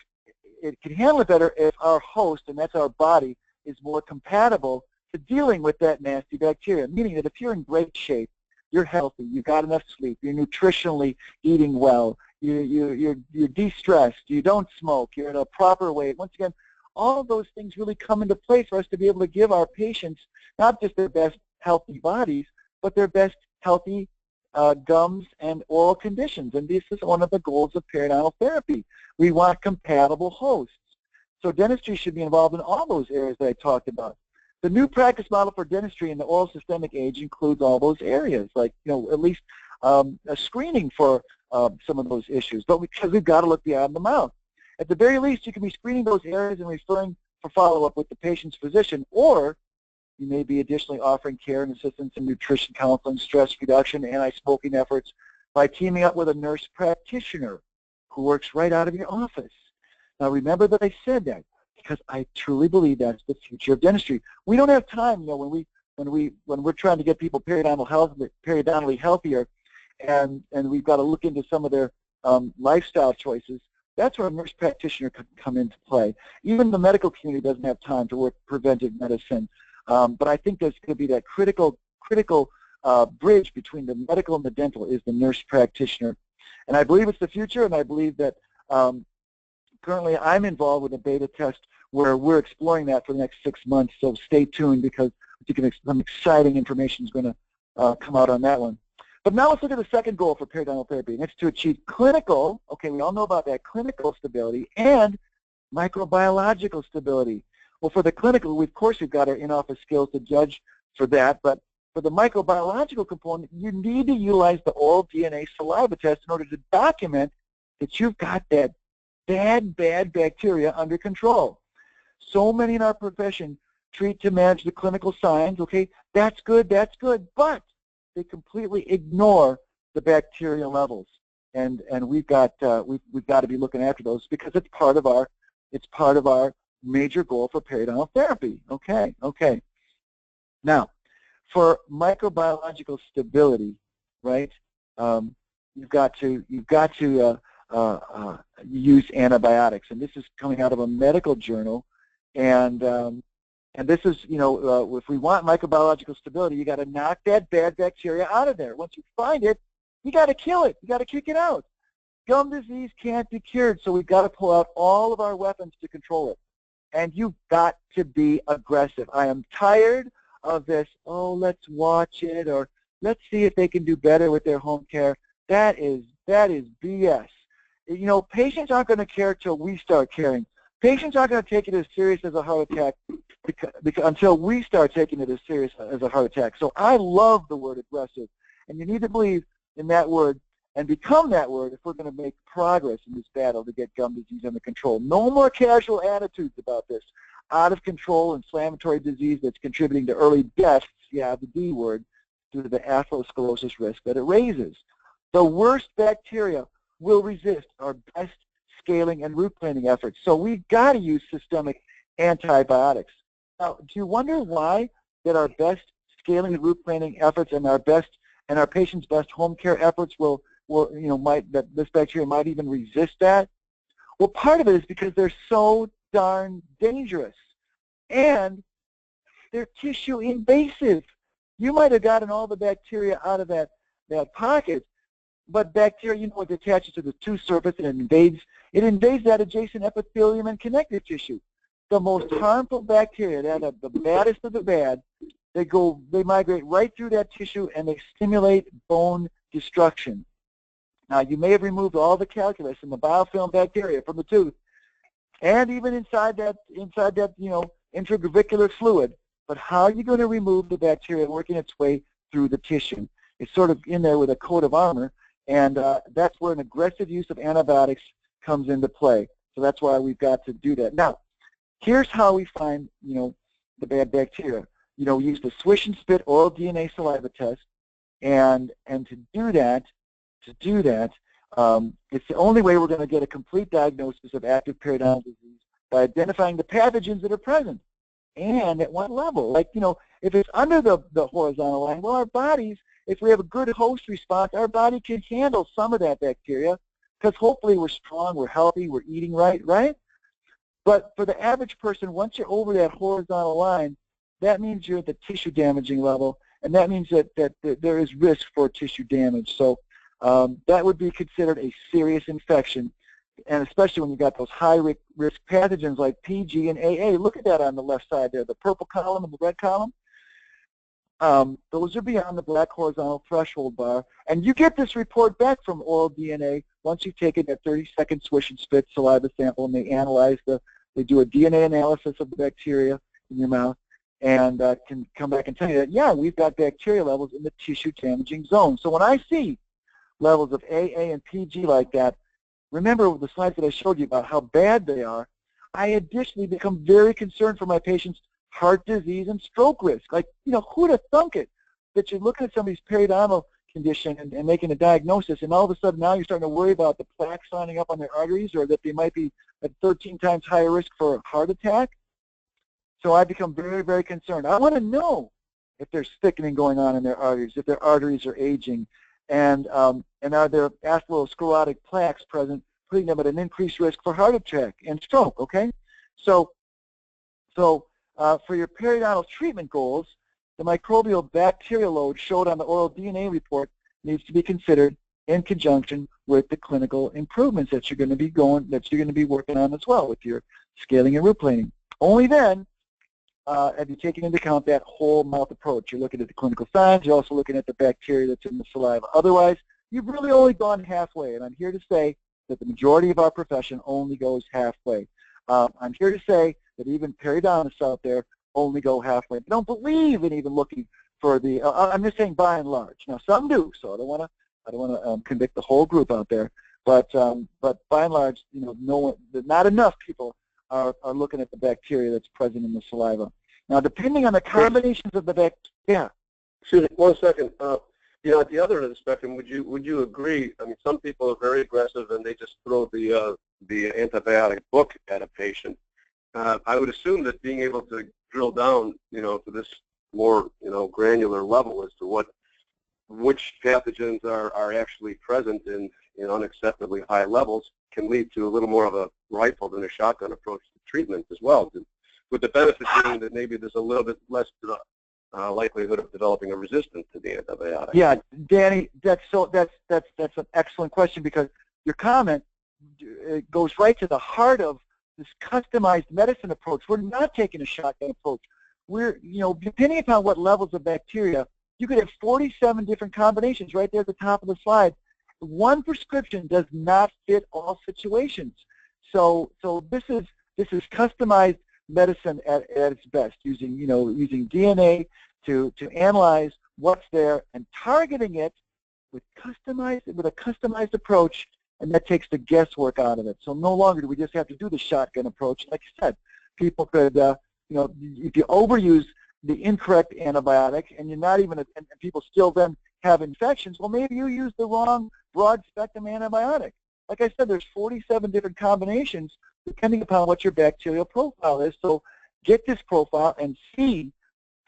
it can handle it better if our host, and that's our body, is more compatible to dealing with that nasty bacteria. Meaning that if you're in great shape, you're healthy, you've got enough sleep, you're nutritionally eating well, you're de-stressed, you don't smoke, you're in a proper weight. Once again, all of those things really come into play for us to be able to give our patients not just their best healthy bodies, but their best healthy gums and oral conditions. And this is one of the goals of periodontal therapy. We want compatible hosts. So dentistry should be involved in all those areas that I talked about. The new practice model for dentistry in the oral systemic age includes all those areas, like, you know, at least a screening for some of those issues, but because we've got to look beyond the mouth. At the very least, you can be screening those areas and referring for follow-up with the patient's physician, or you may be additionally offering care and assistance in nutrition counseling, stress reduction, anti-smoking efforts by teaming up with a nurse practitioner who works right out of your office. Now, remember that I said that because I truly believe that's the future of dentistry. We don't have time, you know, when we're trying to get people periodontally healthier, and we've got to look into some of their lifestyle choices. That's where a nurse practitioner could come into play. Even the medical community doesn't have time to work preventive medicine. But I think there's going to be that critical bridge between the medical and the dental is the nurse practitioner. And I believe it's the future, and I believe that currently I'm involved with a beta test where we're exploring that for the next 6 months. So stay tuned, because I think some exciting information is going to come out on that one. But now let's look at the second goal for periodontal therapy, and it's to achieve clinical, okay, we all know about that, clinical stability and microbiological stability. Well, for the clinical, of course, we've got our in-office skills to judge for that, but for the microbiological component, you need to utilize the oral DNA saliva test in order to document that you've got that bad bacteria under control. So many in our profession treat to manage the clinical signs, okay, that's good, but they completely ignore the bacterial levels. And we've got to be looking after those because it's part of our major goal for periodontal therapy. Okay. Now, for microbiological stability, right? You've got to use antibiotics, and this is coming out of a medical journal, and this is, if we want microbiological stability, you got to knock that bad bacteria out of there. Once you find it, you got to kill it. You got to kick it out. Gum disease can't be cured, so we've got to pull out all of our weapons to control it. And you've got to be aggressive. I am tired of this, oh, let's watch it, or let's see if they can do better with their home care. That is BS. Patients aren't going to care till we start caring. Patients aren't going to take it as serious as a heart attack until we start taking it as serious as a heart attack. So I love the word aggressive, and you need to believe in that word and become that word if we're going to make progress in this battle to get gum disease under control. No more casual attitudes about this. Out of control inflammatory disease that's contributing to early deaths, yeah, the D word, due to the atherosclerosis risk that it raises. The worst bacteria will resist our best scaling and root planing efforts. So we've got to use systemic antibiotics. Now, do you wonder why that our best scaling and root planing efforts and our patient's best home care efforts that this bacteria might even resist that? Well, part of it is because they're so darn dangerous, and they're tissue invasive. You might have gotten all the bacteria out of that pocket, but bacteria, it attaches to the tooth surface and it invades that adjacent epithelium and connective tissue. The most harmful bacteria, that are the baddest of the bad, they migrate right through that tissue and they stimulate bone destruction. Now, you may have removed all the calculus and the biofilm bacteria from the tooth, and even inside that intragravicular fluid, but how are you going to remove the bacteria working its way through the tissue? It's sort of in there with a coat of armor, and that's where an aggressive use of antibiotics comes into play. So that's why we've got to do that. Now, here's how we find, the bad bacteria. We use the swish and spit oral DNA saliva test, and to do that, it's the only way we're going to get a complete diagnosis of active periodontal disease by identifying the pathogens that are present and at what level. Like, if it's under the horizontal line, well, our bodies, if we have a good host response, our body can handle some of that bacteria because hopefully we're strong, we're healthy, we're eating right? But for the average person, once you're over that horizontal line, that means you're at the tissue damaging level, and that means that there is risk for tissue damage. So that would be considered a serious infection, and especially when you got those high-risk pathogens like PG and AA. Look at that on the left side there, the purple column and the red column. Those are beyond the black horizontal threshold bar, and you get this report back from oral DNA once you've taken that 30-second swish and spit saliva sample, and they do a DNA analysis of the bacteria in your mouth, and can come back and tell you that, yeah, we've got bacteria levels in the tissue damaging zone. So when I see levels of AA and PG like that, remember the slides that I showed you about how bad they are, I additionally become very concerned for my patients' heart disease and stroke risk. Like, who'd have thunk it that you're looking at somebody's periodontal condition and making a diagnosis, and all of a sudden now you're starting to worry about the plaques lining up on their arteries, or that they might be at 13 times higher risk for a heart attack. So I become very, very concerned. I want to know if there's thickening going on in their arteries, if their arteries are aging, and are there atherosclerotic plaques present, putting them at an increased risk for heart attack and stroke, okay? So for your periodontal treatment goals, the microbial bacterial load showed on the oral DNA report needs to be considered in conjunction with the clinical improvements that you're going to be working on as well with your scaling and root planing. Only then have you taken into account that whole mouth approach. You're looking at the clinical signs, you're also looking at the bacteria that's in the saliva. Otherwise, you've really only gone halfway, and I'm here to say that the majority of our profession only goes halfway. I'm here to say that even periodontists out there only go halfway. They don't believe in even looking for the, I'm just saying by and large. Now some do, so I don't want to convict the whole group out there, but by and large, not enough people are looking at the bacteria that's present in the saliva. Now, depending on the combinations of the bacteria, Excuse me, 1 second. At the other end of the spectrum, would you agree? I mean, some people are very aggressive and they just throw the antibiotic book at a patient. I would assume that being able to drill down, to this more, granular level as to which pathogens are actually present in unacceptably high levels can lead to a little more of a rifle than a shotgun approach to treatment as well. With the benefit being that maybe there's a little bit less likelihood of developing a resistance to the antibiotic. Yeah, Danny, that's an excellent question, because your comment goes right to the heart of this customized medicine approach. We're not taking a shotgun approach. We're, depending upon what levels of bacteria, you could have 47 different combinations right there at the top of the slide. One prescription does not fit all situations. So this is customized medicine at its best, using DNA to analyze what's there and targeting it with a customized approach, and that takes the guesswork out of it. So no longer do we just have to do the shotgun approach. Like I said, people could, if you overuse the incorrect antibiotic and you're not even, and people still then have infections, well, maybe you use the wrong broad-spectrum antibiotic. Like I said, there's 47 different combinations depending upon what your bacterial profile is. So get this profile and see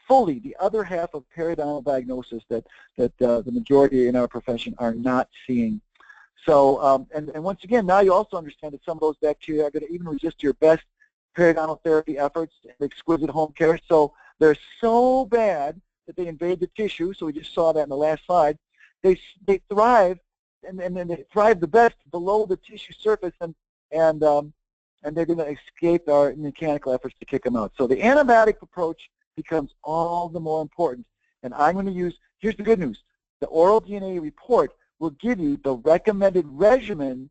fully the other half of periodontal diagnosis that the majority in our profession are not seeing. So, and once again, now you also understand that some of those bacteria are going to even resist your best periodontal therapy efforts and exquisite home care. So they're so bad that they invade the tissue. So we just saw that in the last slide. They thrive, and they thrive the best below the tissue surface, and they're going to escape our mechanical efforts to kick them out. So the antibiotic approach becomes all the more important. And I'm going to use, here's the good news, the oral DNA report will give you the recommended regimen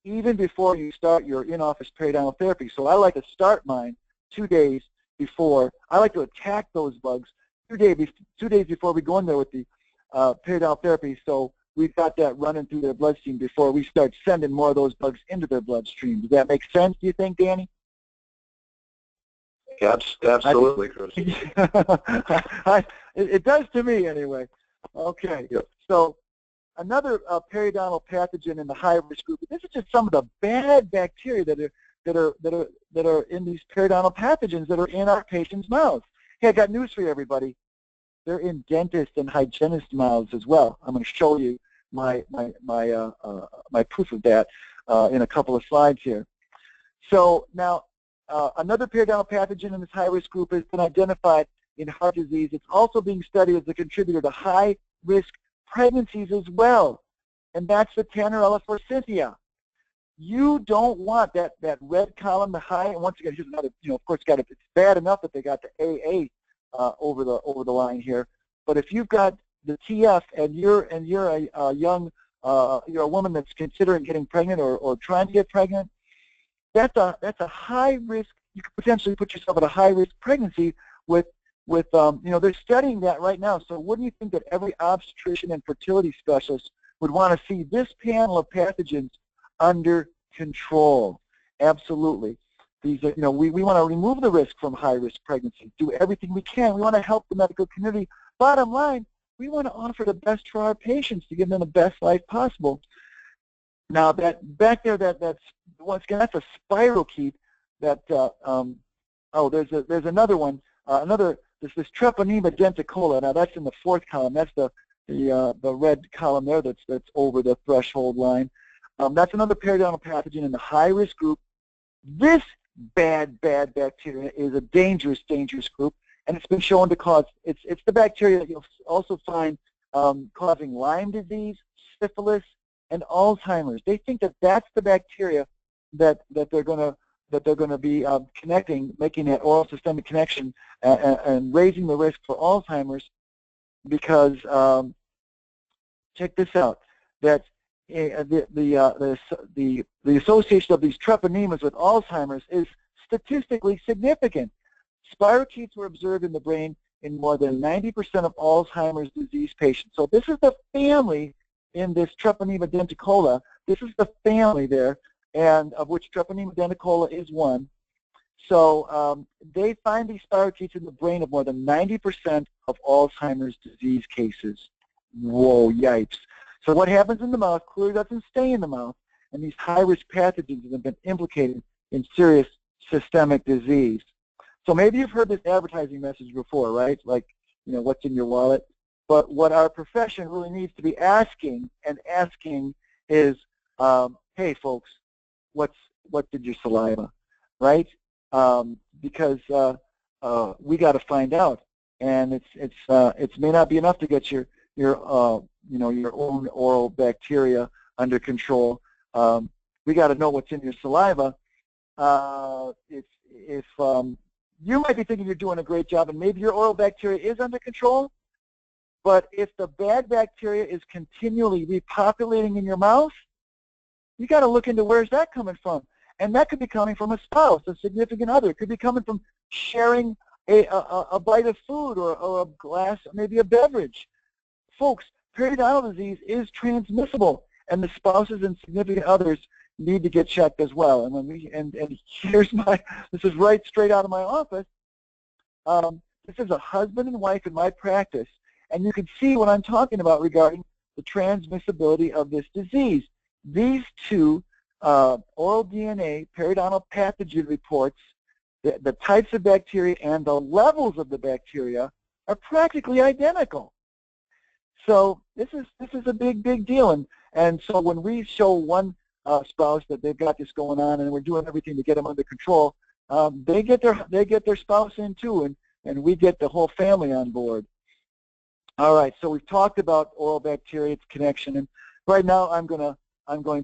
even before you start your in-office periodontal therapy. So I like to start mine 2 days before. I like to attack those bugs 2 days before we go in there with the periodontal therapy. So we've got that running through their bloodstream before we start sending more of those bugs into their bloodstream. Does that make sense, do you think, Danny? Absolutely, Chris. It does to me, anyway. Okay. Yep. So another periodontal pathogen in the high-risk group. This is just some of the bad bacteria that are in these periodontal pathogens that are in our patients' mouths. Hey, I got news for you, everybody. They're in dentist and hygienist mouths as well. I'm going to show you my proof of that in a couple of slides here. So now, another periodontal pathogen in this high-risk group has been identified in heart disease. It's also being studied as a contributor to high-risk pregnancies as well, and that's the Tannerella forsythia. You don't want that red column, the high. And once again, here's another. Of course, it's bad enough that they got the AA over the line here. But if you've got the TF and you're a young, you're a woman that's considering getting pregnant or trying to get pregnant, that's a high risk. You could potentially put yourself at a high risk pregnancy with they're studying that right now. So wouldn't you think that every obstetrician and fertility specialist would want to see this panel of pathogens under control? Absolutely. These are, we want to remove the risk from high-risk pregnancy, do everything we can. We want to help the medical community. Bottom line, we want to offer the best for our patients to give them the best life possible. Now, that back there, that's once again, that's a spirochete. That there's another one. There's this treponema denticola. Now, that's in the fourth column. That's the red column there. That's over the threshold line. That's another periodontal pathogen in the high-risk group. This bad bacteria is a dangerous group, and it's been shown to cause, it's the bacteria that you'll also find causing Lyme disease, syphilis, and Alzheimer's. They think that that's the bacteria that they're going to be connecting, making that oral systemic connection and raising the risk for Alzheimer's, because check this out, that the association of these treponemas with Alzheimer's is statistically significant. Spirochetes were observed in the brain in more than 90% of Alzheimer's disease patients. So this is the family in this treponema denticola. This is the family there, and of which treponema denticola is one. So they find these spirochetes in the brain of more than 90% of Alzheimer's disease cases. Whoa, yipes. So what happens in the mouth clearly doesn't stay in the mouth, and these high-risk pathogens have been implicated in serious systemic disease. So maybe you've heard this advertising message before, right? Like, you know, what's in your wallet? But what our profession really needs to be asking is, hey, folks, what's in your saliva, right? Because we got to find out, and it may not be enough to get your own oral bacteria under control. We got to know what's in your saliva. If you might be thinking you're doing a great job, and maybe your oral bacteria is under control, but if the bad bacteria is continually repopulating in your mouth, you got to look into where's that coming from. And that could be coming from a spouse, a significant other. It could be coming from sharing a bite of food or a glass, maybe a beverage. Folks, periodontal disease is transmissible, and the spouses and significant others need to get checked as well. And here's this is right straight out of my office. This is a husband and wife in my practice, and you can see what I'm talking about regarding the transmissibility of this disease. These two oral DNA periodontal pathogen reports, the types of bacteria and the levels of the bacteria are practically identical. So this is a big deal, and so when we show one spouse that they've got this going on and we're doing everything to get them under control, they get their spouse in too, and we get the whole family on board. All right, so we've talked about oral bacteria, its connection, and right now I'm going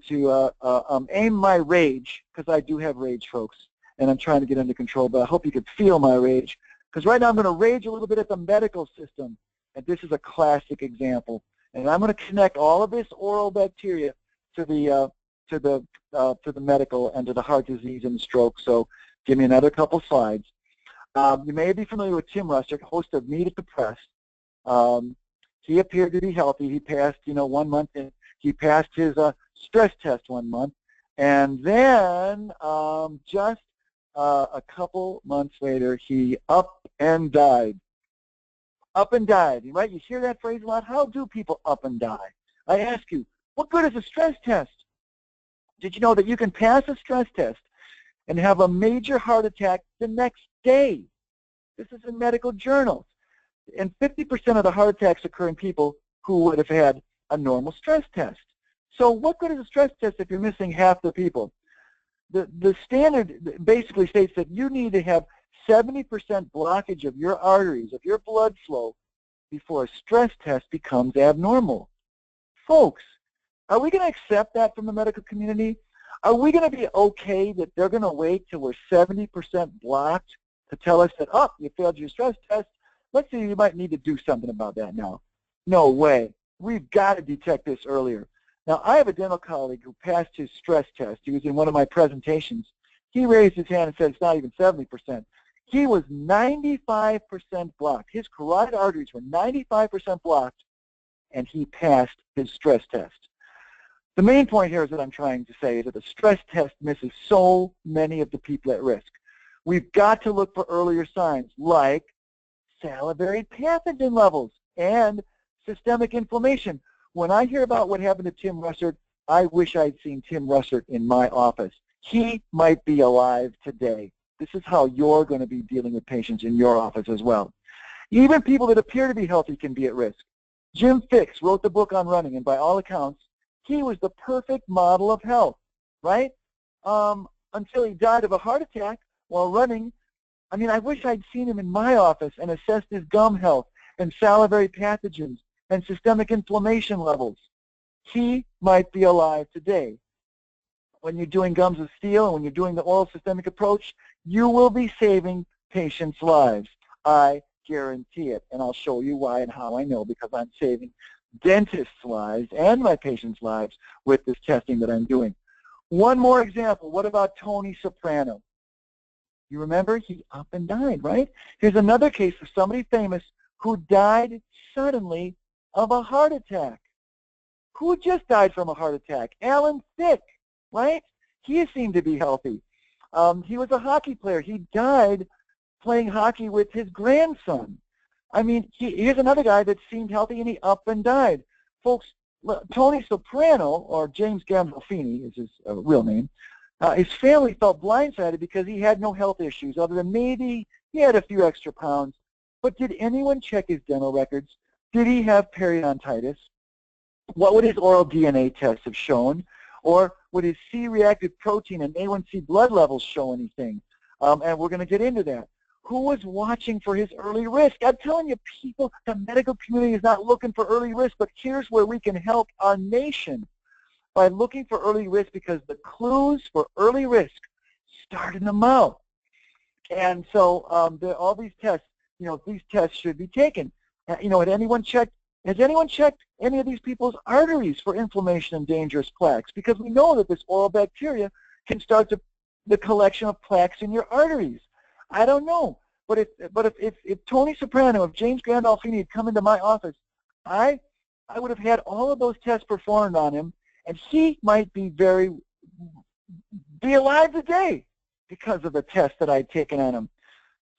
to aim my rage, because I do have rage, folks, and I'm trying to get under control, but I hope you can feel my rage, because right now I'm going to rage a little bit at the medical system, and this is a classic example. And I'm going to connect all of this oral bacteria to the medical and to the heart disease and the stroke. So give me another couple slides. You may be familiar with Tim Russert, host of Meet at the Press. He appeared to be healthy. He passed, 1 month in. He passed his stress test 1 month, and then just a couple months later, he up and died. Up and died, right? You hear that phrase a lot. How do people up and die? I ask you, what good is a stress test? Did you know that you can pass a stress test and have a major heart attack the next day? This is in medical journals. And 50% of the heart attacks occur in people who would have had a normal stress test. So what good is a stress test if you're missing half the people? The standard basically states that you need to have 70% blockage of your arteries, of your blood flow, before a stress test becomes abnormal. Folks, are we going to accept that from the medical community? Are we going to be okay that they're going to wait till we're 70% blocked to tell us that, oh, you failed your stress test? Let's see, you might need to do something about that now. No way. We've got to detect this earlier. Now, I have a dental colleague who passed his stress test. He was in one of my presentations. He raised his hand and said it's not even 70%. He was 95% blocked. His carotid arteries were 95% blocked, and he passed his stress test. The main point here is that I'm trying to say is that the stress test misses so many of the people at risk. We've got to look for earlier signs like salivary pathogen levels and systemic inflammation. When I hear about what happened to Tim Russert, I wish I'd seen Tim Russert in my office. He might be alive today. This is how you're going to be dealing with patients in your office as well. Even people that appear to be healthy can be at risk. Jim Fixx wrote the book on running, and by all accounts, he was the perfect model of health, right? Until he died of a heart attack while running. I mean, I wish I'd seen him in my office and assessed his gum health and salivary pathogens and systemic inflammation levels. He might be alive today. When you're doing gums of steel and when you're doing the oral systemic approach, you will be saving patients' lives. I guarantee it, and I'll show you why and how I know, because I'm saving dentists' lives and my patients' lives with this testing that I'm doing. One more example. What about Tony Soprano? You remember? He up and died, right? Here's another case of somebody famous who died suddenly of a heart attack. Who just died from a heart attack? Alan Thicke, right? He seemed to be healthy. He was a hockey player. He died playing hockey with his grandson. I mean, here's another guy that seemed healthy, and he up and died. Folks, Tony Soprano, or James Gandolfini is his real name, his family felt blindsided because he had no health issues other than maybe he had a few extra pounds. But did anyone check his dental records? Did he have periodontitis? What would his oral DNA tests have shown? Or would his C-reactive protein and A1C blood levels show anything? And we're going to get into that. Who was watching for his early risk? I'm telling you, people, the medical community is not looking for early risk, but here's where we can help our nation by looking for early risk, because the clues for early risk start in the mouth. And so all these tests, these tests should be taken. Has anyone checked any of these people's arteries for inflammation and dangerous plaques? Because we know that this oral bacteria can start the collection of plaques in your arteries. I don't know, but if Tony Soprano, if James Gandolfini had come into my office, I would have had all of those tests performed on him, and he might be alive today because of the test that I had taken on him.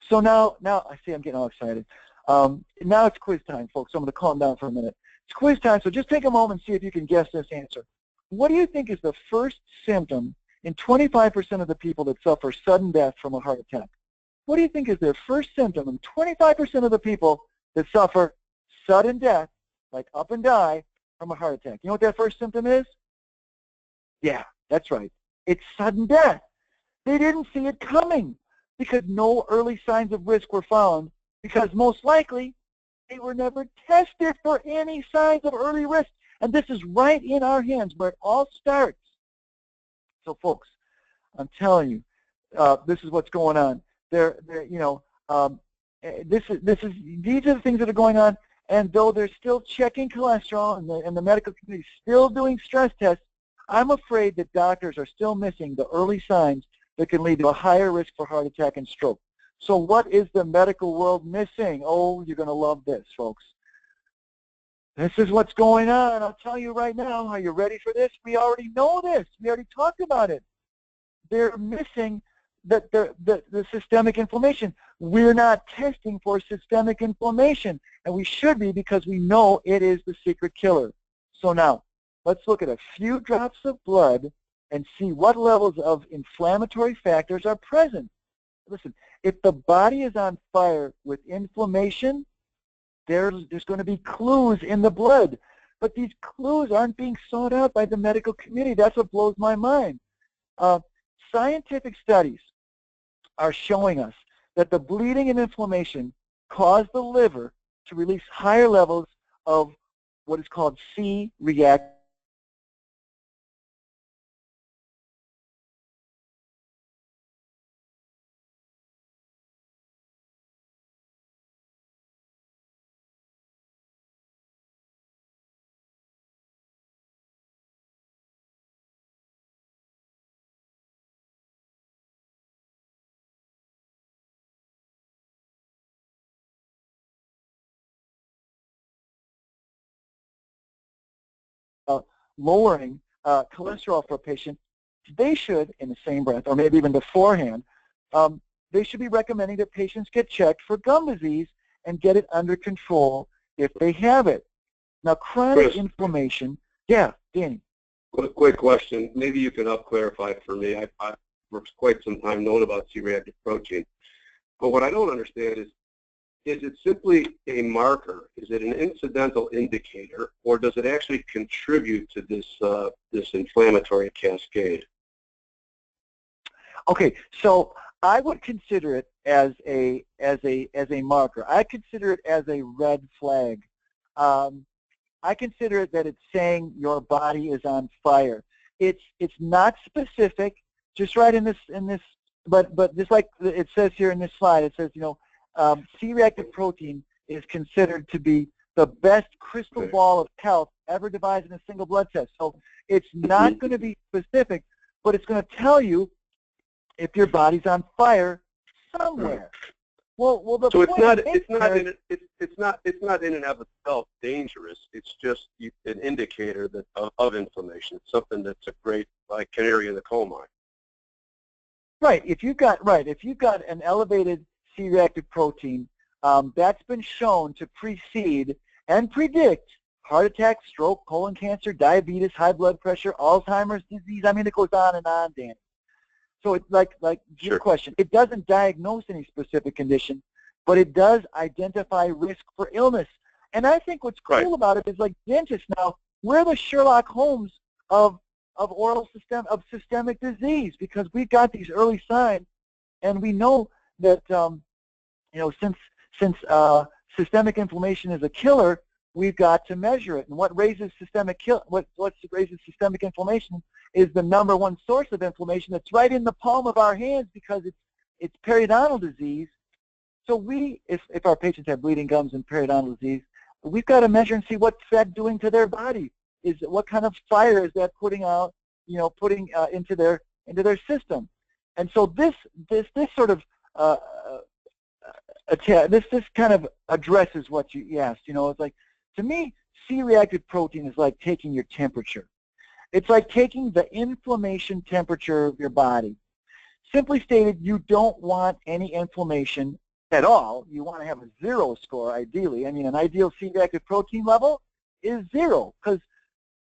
So now I see I'm getting all excited. Now it's quiz time, folks. So I'm going to calm down for a minute. It's quiz time, so just take a moment and see if you can guess this answer. What do you think is the first symptom in 25% of the people that suffer sudden death from a heart attack? What do you think is their first symptom in 25% of the people that suffer sudden death, like up and die, from a heart attack? You know what that first symptom is? Yeah, that's right. It's sudden death. They didn't see it coming because no early signs of risk were found, because most likely they were never tested for any signs of early risk. And this is right in our hands where it all starts. So folks, I'm telling you, this is what's going on. These are the things that are going on, and though they're still checking cholesterol and the medical community is still doing stress tests, I'm afraid that doctors are still missing the early signs that can lead to a higher risk for heart attack and stroke. So what is the medical world missing? Oh, you're going to love this, folks. This is what's going on. I'll tell you right now. Are you ready for this? We already know this. We already talked about it. They're missing the systemic inflammation. We're not testing for systemic inflammation, and we should be, because we know it is the secret killer. So now, let's look at a few drops of blood and see what levels of inflammatory factors are present. Listen, if the body is on fire with inflammation, there's going to be clues in the blood. But these clues aren't being sought out by the medical community. That's what blows my mind. Scientific studies are showing us that the bleeding and inflammation cause the liver to release higher levels of what is called C-reactive. Lowering cholesterol for a patient, they should, in the same breath, or maybe even beforehand, they should be recommending that patients get checked for gum disease and get it under control if they have it. Now, chronic inflammation, yeah, Danny. Quick question. Maybe you can help clarify for me. I've for quite some time known about C-reactive protein. But what I don't understand is it simply a marker? Is it an incidental indicator, or does it actually contribute to this inflammatory cascade? Okay, so I would consider it as a marker. I consider it as a red flag. I consider it that it's saying your body is on fire. It's not specific, just right in this, but just like it says here in this slide, it says, C-reactive protein is considered to be the best crystal ball of health ever devised in a single blood test. So it's not going to be specific, but it's going to tell you if your body's on fire somewhere. Well, the So it's point not is it's not in it's not in and of itself dangerous. It's just an indicator that of inflammation. It's something that's a great like canary in the coal mine. right. If you've got an elevated C-reactive protein, that's been shown to precede and predict heart attack, stroke, colon cancer, diabetes, high blood pressure, Alzheimer's disease. I mean, it goes on and on, Danny. So it's like your Sure. question. It doesn't diagnose any specific condition, but it does identify risk for illness. And I think what's cool Right. about it is, like dentists now, we're the Sherlock Holmes of systemic disease, because we've got these early signs, and we know that since systemic inflammation is a killer, we've got to measure it. And what raises systemic inflammation is the #1 source of inflammation that's right in the palm of our hands, because it's periodontal disease. So if our patients have bleeding gums and periodontal disease, we've got to measure and see what's that doing to their body. What kind of fire is that putting out, into their system? And so this sort of this kind of addresses what you asked. It's like, to me, C-reactive protein is like taking your temperature. It's like taking the inflammation temperature of your body. Simply stated, you don't want any inflammation at all. You want to have a 0 score, ideally. I mean, an ideal C-reactive protein level is 0, because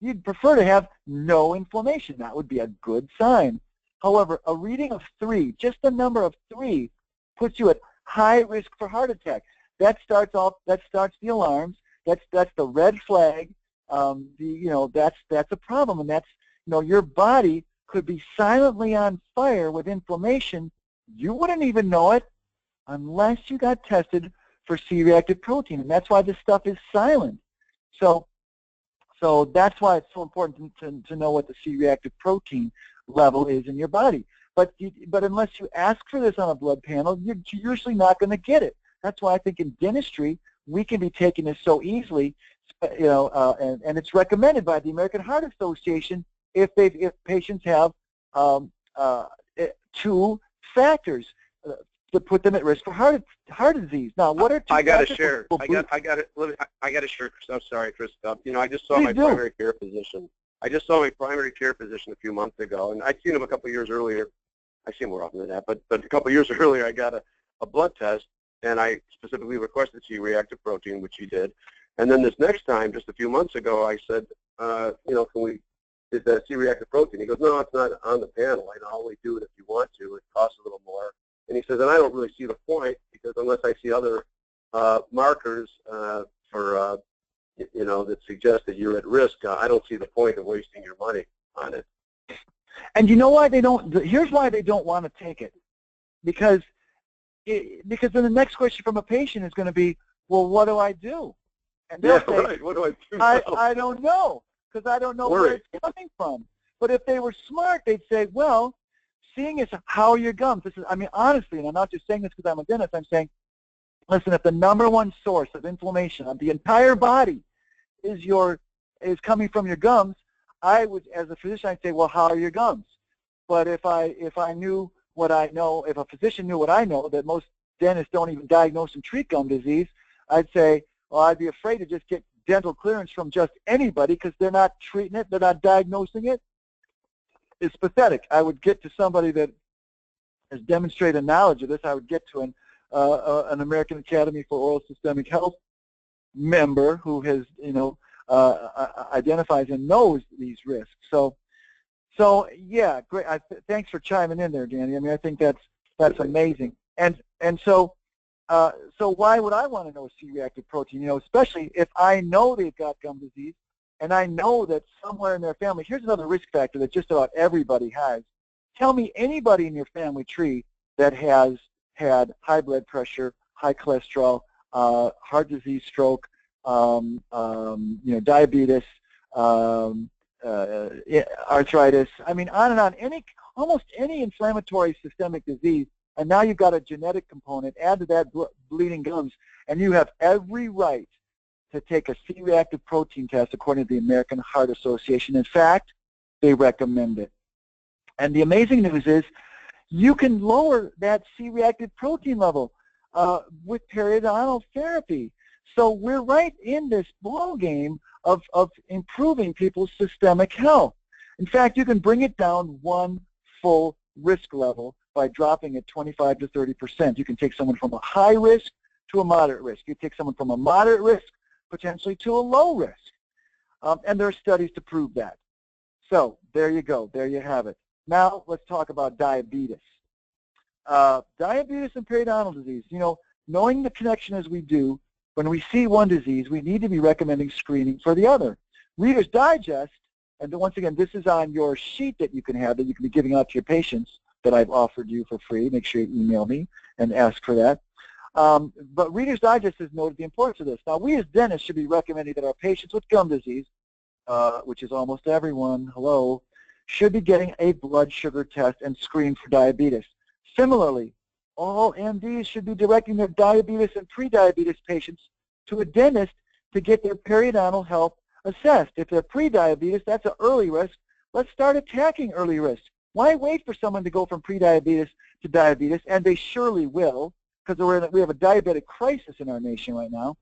you'd prefer to have no inflammation. That would be a good sign. However, a reading of 3, just the number of 3, puts you at high risk for heart attack. That starts the alarms. That's the red flag. That's a problem, and that's, your body could be silently on fire with inflammation. You wouldn't even know it unless you got tested for C-reactive protein, and that's why this stuff is silent. So that's why it's so important to know what the C-reactive protein level is in your body. But unless you ask for this on a blood panel, you're usually not going to get it. That's why I think in dentistry we can be taking this so easily, and it's recommended by the American Heart Association if patients have 2 factors to put them at risk for heart disease. Now, what are 2 I got to factors? share. I got to share. I'm sorry, Chris. I just saw Please my do. primary care physician. I just saw my primary care physician a few months ago, and I'd seen him a couple of years earlier. I see him more often than that, but a couple of years earlier, I got a blood test, and I specifically requested C-reactive protein, which he did. And then this next time, just a few months ago, I said, can we did the C-reactive protein? He goes, no, it's not on the panel. I'll only do it if you want to. It costs a little more. And he says, and I don't really see the point, because unless I see other markers that suggest that you're at risk, I don't see the point of wasting your money on it. And you know why they don't? Here's why they don't want to take it. Because then the next question from a patient is going to be, well, what do I do? And they'll say, right. What do I do? I don't know, because I don't know where it's coming from. But if they were smart, they'd say, well, seeing as how are your gums? Honestly, and I'm not just saying this because I'm a dentist, I'm saying, listen, if the #1 source of inflammation of the entire body is coming from your gums, I would, as a physician, I'd say, well, how are your gums? But if I knew what I know, if a physician knew what I know, that most dentists don't even diagnose and treat gum disease, I'd say, well, I'd be afraid to just get dental clearance from just anybody, because they're not treating it, they're not diagnosing it. It's pathetic. I would get to somebody that has demonstrated knowledge of this. I would get to an American Academy for Oral Systemic Health member who has, identifies and knows these risks. So yeah, great. Thanks for chiming in there, Danny. I think that's amazing. And so why would I want to know C-reactive protein? Especially if I know they've got gum disease, and I know that somewhere in their family. Here's another risk factor that just about everybody has. Tell me anybody in your family tree that has had high blood pressure, high cholesterol, heart disease, stroke, diabetes, arthritis. On and on. Almost any inflammatory systemic disease, and now you've got a genetic component. Add to that bleeding gums, and you have every right to take a C-reactive protein test according to the American Heart Association. In fact, they recommend it. And the amazing news is, You can lower that C-reactive protein level with periodontal therapy. So we're right in this ball game of improving people's systemic health. In fact, you can bring it down one full risk level by dropping it 25 to 30%. You can take someone from a high risk to a moderate risk. You take someone from a moderate risk potentially to a low risk. And there are studies to prove that. So there you go. There you have it. Now let's talk about diabetes. Diabetes and periodontal disease. You know, knowing the connection as we do, when we see one disease, we need to be recommending screening for the other. Reader's Digest, and once again, this is on your sheet that you can have that you can be giving out to your patients that I've offered you for free. Make sure you email me and ask for that. But Reader's Digest has noted the importance of this. Now, we as dentists should be recommending that our patients with gum disease, which is almost everyone, hello, should be getting a blood sugar test and screened for diabetes. Similarly, all MDs should be directing their diabetes and pre-diabetes patients to a dentist to get their periodontal health assessed. If they're pre-diabetes, that's an early risk. Let's start attacking early risk. Why wait for someone to go from pre-diabetes to diabetes? And they surely will, because we have a diabetic crisis in our nation right now.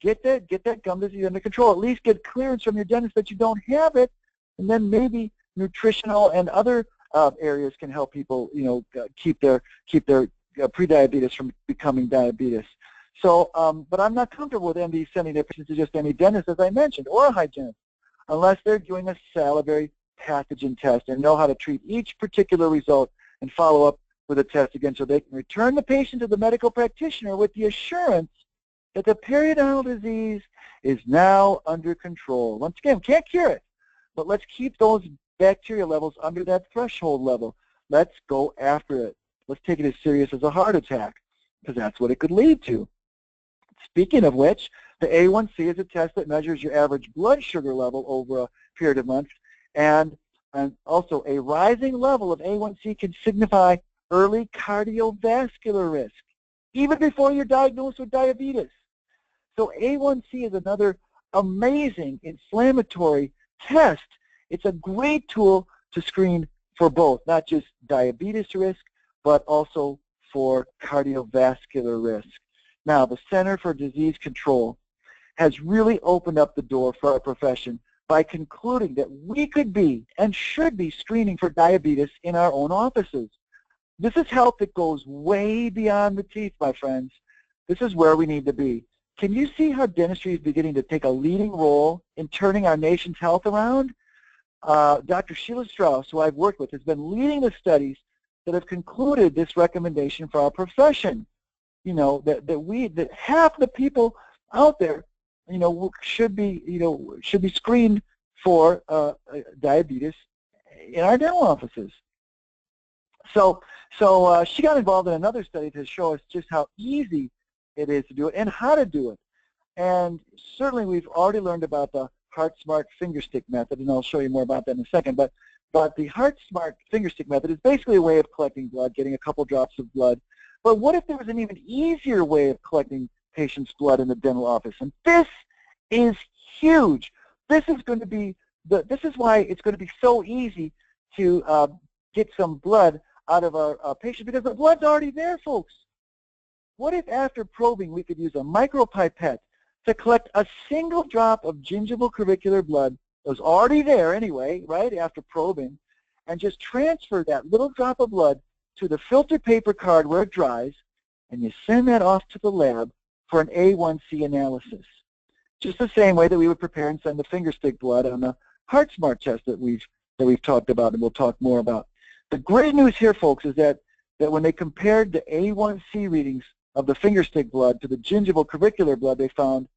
Get that gum disease under control. At least get clearance from your dentist that you don't have it, and then maybe nutritional and other areas can help people, you know, keep their pre-diabetes from becoming diabetes. So, but I'm not comfortable with MDs sending their patients to just any dentist, as I mentioned, or a hygienist, unless they're doing a salivary pathogen test and know how to treat each particular result and follow up with a test again, so they can return the patient to the medical practitioner with the assurance that the periodontal disease is now under control. Once again, can't cure it, but let's keep those bacteria levels under that threshold level. Let's go after it. Let's take it as serious as a heart attack, because that's what it could lead to. Speaking of which, the A1C is a test that measures your average blood sugar level over a period of months, and also a rising level of A1C can signify early cardiovascular risk, even before you're diagnosed with diabetes. So A1C is another amazing inflammatory test. It's a great tool to screen for both, not just diabetes risk, but also for cardiovascular risk. Now, the Center for Disease Control has really opened up the door for our profession by concluding that we could be and should be screening for diabetes in our own offices. This is health that goes way beyond the teeth, my friends. This is where we need to be. Can you see how dentistry is beginning to take a leading role in turning our nation's health around? Dr. Sheila Strauss, who I've worked with, has been leading the studies that have concluded this recommendation for our profession. You know, that half the people out there, you know, should be screened for diabetes in our dental offices. So she got involved in another study to show us just how easy it is to do it and how to do it. And certainly we've already learned about the HeartSmart fingerstick method, and I'll show you more about that in a second. But the HeartSmart fingerstick method is basically a way of collecting blood, getting a couple drops of blood. But what if there was an even easier way of collecting patients' blood in the dental office? And this is huge. This is going to be this is why it's going to be so easy to get some blood out of our patient, because the blood's already there, folks. What if after probing we could use a micropipette to collect a single drop of gingival clavicular blood that was already there anyway, right, after probing, and just transfer that little drop of blood to the filter paper card where it dries, and you send that off to the lab for an A1C analysis. Just the same way that we would prepare and send the fingerstick blood on the HeartSmart test that we've talked about and we'll talk more about. The great news here, folks, is that when they compared the A1C readings of the fingerstick blood to the gingival clavicular blood, they found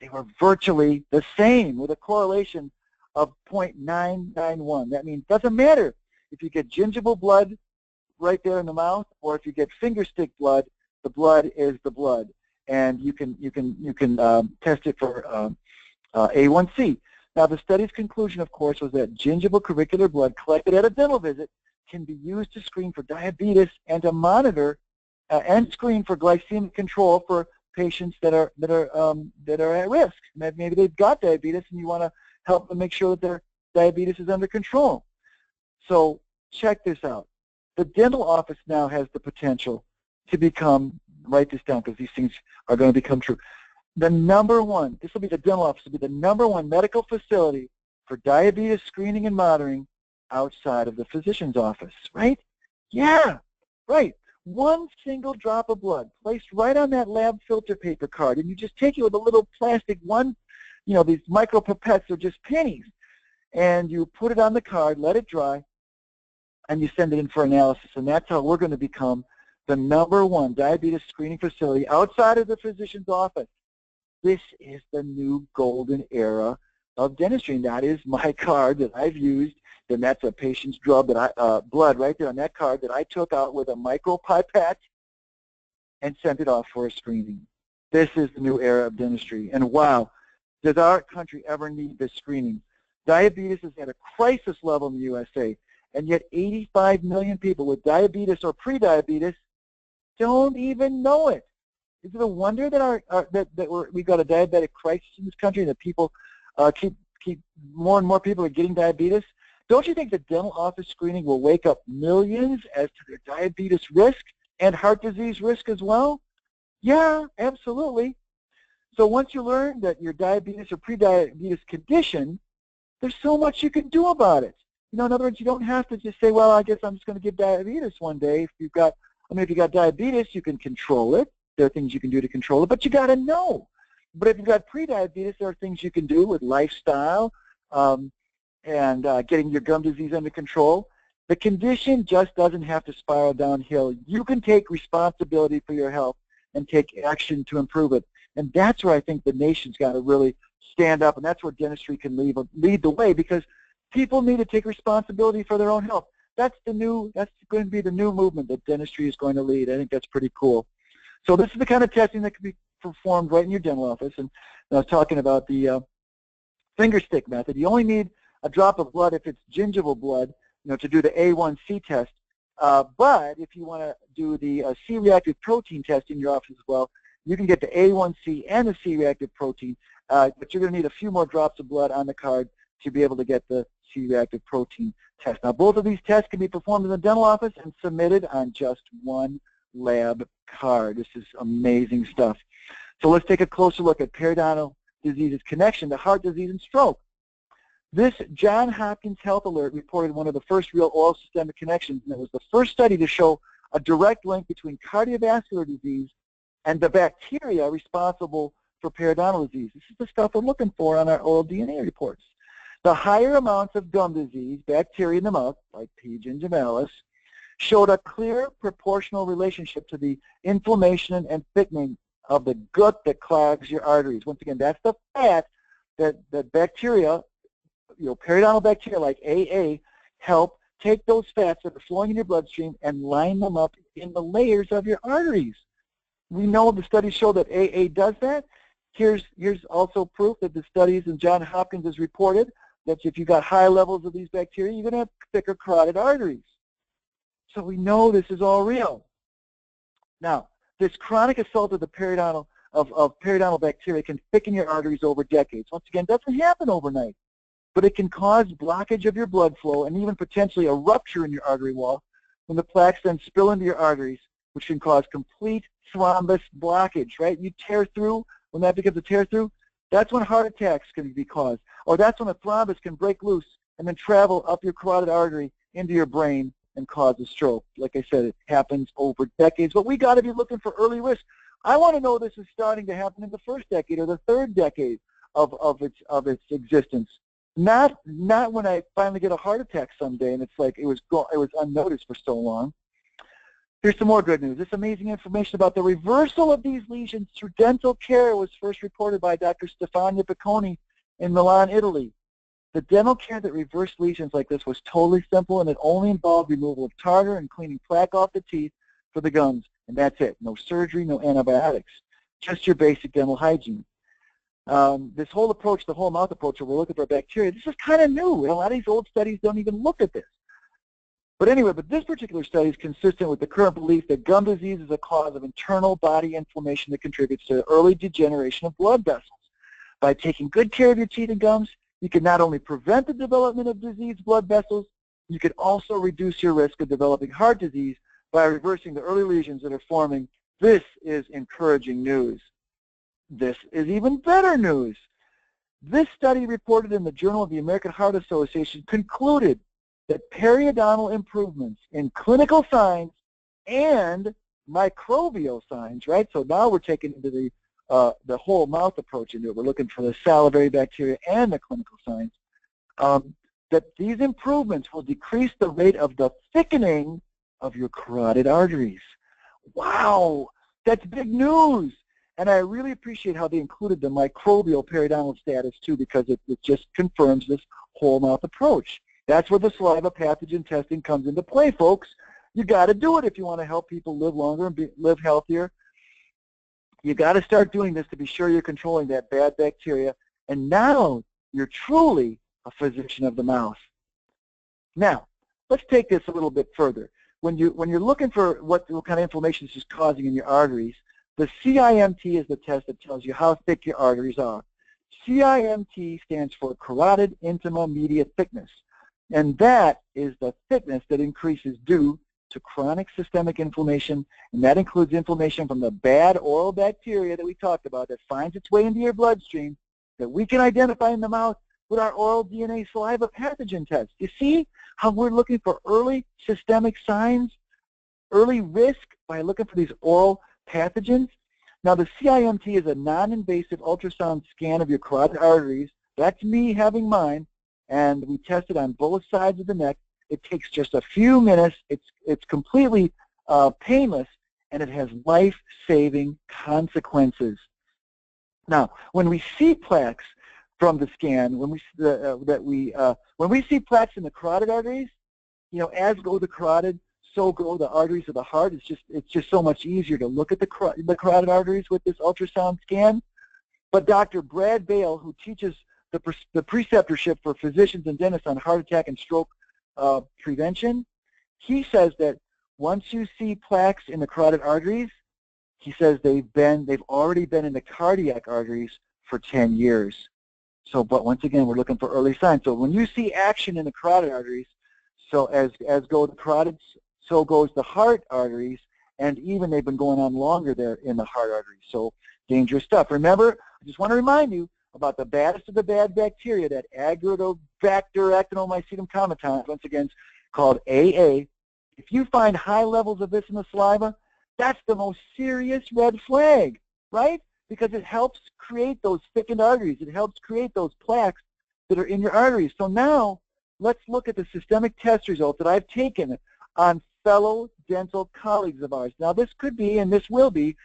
they were virtually the same, with a correlation of 0.991. That means it doesn't matter if you get gingival blood right there in the mouth, or if you get fingerstick blood, the blood is the blood, and you can test it for A1C. Now, the study's conclusion, of course, was that gingival clavicular blood collected at a dental visit can be used to screen for diabetes and to monitor and screen for glycemic control for patients that are at risk. Maybe they've got diabetes and you want to help them make sure that their diabetes is under control. So check this out. the dental office now has the potential to become, write this down because these things are going to become true, the number one, this will be the dental office, will be the number one medical facility for diabetes screening and monitoring outside of the physician's office, right? Yeah, right. One single drop of blood placed right on that lab filter paper card, and you just take it with a little plastic one, you know, these micro pipettes are just pennies, and you put it on the card, let it dry, and you send it in for analysis, and that's how we're going to become the number one diabetes screening facility outside of the physician's office. This is the new golden era of dentistry, and that is my card that I've used. Then that's a patient's blood right there on that card that I took out with a micro pipette and sent it off for a screening. This is the new era of dentistry, and wow, does our country ever need this screening? Diabetes is at a crisis level in the USA, and yet 85 million people with diabetes or pre-diabetes don't even know it. Is it a wonder that we got a diabetic crisis in this country, and that people keep more and more people are getting diabetes? Don't you think the dental office screening will wake up millions as to their diabetes risk and heart disease risk as well? Yeah, absolutely. So once you learn that your diabetes or pre-diabetes condition, there's so much you can do about it. You know, in other words, you don't have to just say, well, I guess I'm just going to get diabetes one day. If you got diabetes, you can control it. There are things you can do to control it, but you got to know. But if you've got pre-diabetes, there are things you can do with lifestyle and getting your gum disease under control. The condition just doesn't have to spiral downhill. You can take responsibility for your health and take action to improve it. And that's where I think the nation's got to really stand up, and that's where dentistry can lead the way, because people need to take responsibility for their own health. That's going to be the new movement that dentistry is going to lead. I think that's pretty cool. So this is the kind of testing that can be performed right in your dental office. And I was talking about the finger stick method. You only need a drop of blood if it's gingival blood, you know, to do the A1C test. But if you want to do the C-reactive protein test in your office as well, you can get the A1C and the C-reactive protein, but you're going to need a few more drops of blood on the card to be able to get the C-reactive protein test. Now, both of these tests can be performed in the dental office and submitted on just one lab card. This is amazing stuff. So let's take a closer look at periodontal disease's connection to heart disease and stroke. This Johns Hopkins Health Alert reported one of the first real oral systemic connections, and it was the first study to show a direct link between cardiovascular disease and the bacteria responsible for periodontal disease. This is the stuff we're looking for on our oral DNA reports. The higher amounts of gum disease, bacteria in the mouth, like P. gingivalis, showed a clear proportional relationship to the inflammation and thickening of the gut that clogs your arteries. Once again, that's the fat that bacteria, you know, periodontal bacteria like AA, help take those fats that are flowing in your bloodstream and line them up in the layers of your arteries. We know the studies show that AA does that. Here's also proof that the studies in Johns Hopkins has reported that if you've got high levels of these bacteria, you're going to have thicker carotid arteries. So we know this is all real. Now, this chronic assault of the periodontal bacteria can thicken your arteries over decades. Once again, it doesn't happen overnight, but it can cause blockage of your blood flow and even potentially a rupture in your artery wall when the plaques then spill into your arteries, which can cause complete thrombus blockage, right? You tear through, when that becomes a tear through, that's when heart attacks can be caused. Or that's when a thrombus can break loose and then travel up your carotid artery into your brain and cause a stroke. Like I said, it happens over decades, but we got to be looking for early risk. I want to know this is starting to happen in the first decade or the third decade of its existence. Not when I finally get a heart attack someday and it's like it was unnoticed for so long. Here's some more good news. This amazing information about the reversal of these lesions through dental care was first reported by Dr. Stefania Picconi in Milan, Italy. The dental care that reversed lesions like this was totally simple, and it only involved removal of tartar and cleaning plaque off the teeth for the gums, and that's it. No surgery, no antibiotics, just your basic dental hygiene. This whole approach, the whole mouth approach, where we're looking for bacteria, this is kind of new. A lot of these old studies don't even look at this. But anyway, this particular study is consistent with the current belief that gum disease is a cause of internal body inflammation that contributes to early degeneration of blood vessels. By taking good care of your teeth and gums, you can not only prevent the development of diseased blood vessels, You could also reduce your risk of developing heart disease by reversing the early lesions that are forming. This is encouraging news. This is even better news. This study reported in the Journal of the American Heart Association concluded that periodontal improvements in clinical signs and microbial signs, right? So now we're taking into the whole mouth approach into it. We're looking for the salivary bacteria and the clinical signs. That these improvements will decrease the rate of the thickening of your carotid arteries. Wow, that's big news. And I really appreciate how they included the microbial periodontal status too, because it just confirms this whole mouth approach. That's where the saliva pathogen testing comes into play, folks. You got to do it if you want to help people live longer and live healthier. You got to start doing this to be sure you're controlling that bad bacteria. And now you're truly a physician of the mouth. Now, let's take this a little bit further. When you're looking for what kind of inflammation this is causing in your arteries, the CIMT is the test that tells you how thick your arteries are. CIMT stands for carotid intima media thickness, and that is the thickness that increases due to chronic systemic inflammation, and that includes inflammation from the bad oral bacteria that we talked about that finds its way into your bloodstream that we can identify in the mouth with our oral DNA saliva pathogen test. You see how we're looking for early systemic signs, early risk by looking for these oral pathogens? Now the CIMT is a non-invasive ultrasound scan of your carotid arteries. That's me having mine, and we test it on both sides of the neck. It takes just a few minutes. It's completely painless, and it has life-saving consequences. Now, when we see plaques from the scan, when we see plaques in the carotid arteries, you know, as go the carotid, so go the arteries of the heart. It's just so much easier to look at the carotid arteries with this ultrasound scan. But Dr. Brad Bale, who teaches the preceptorship for physicians and dentists on heart attack and stroke prevention, he says that once you see plaques in the carotid arteries, he says they've already been in the cardiac arteries for 10 years. So, but once again, we're looking for early signs. So when you see action in the carotid arteries, so as go the carotids, so goes the heart arteries, and even they've been going on longer there in the heart arteries. So dangerous stuff. Remember, I just want to remind you about the baddest of the bad bacteria, that Agrobacter actinomycetum comitans, once again called AA. If you find high levels of this in the saliva, that's the most serious red flag, right? Because it helps create those thickened arteries. It helps create those plaques that are in your arteries. So now, let's look at the systemic test results that I've taken on fellow dental colleagues of ours. Now, this could be, and this will be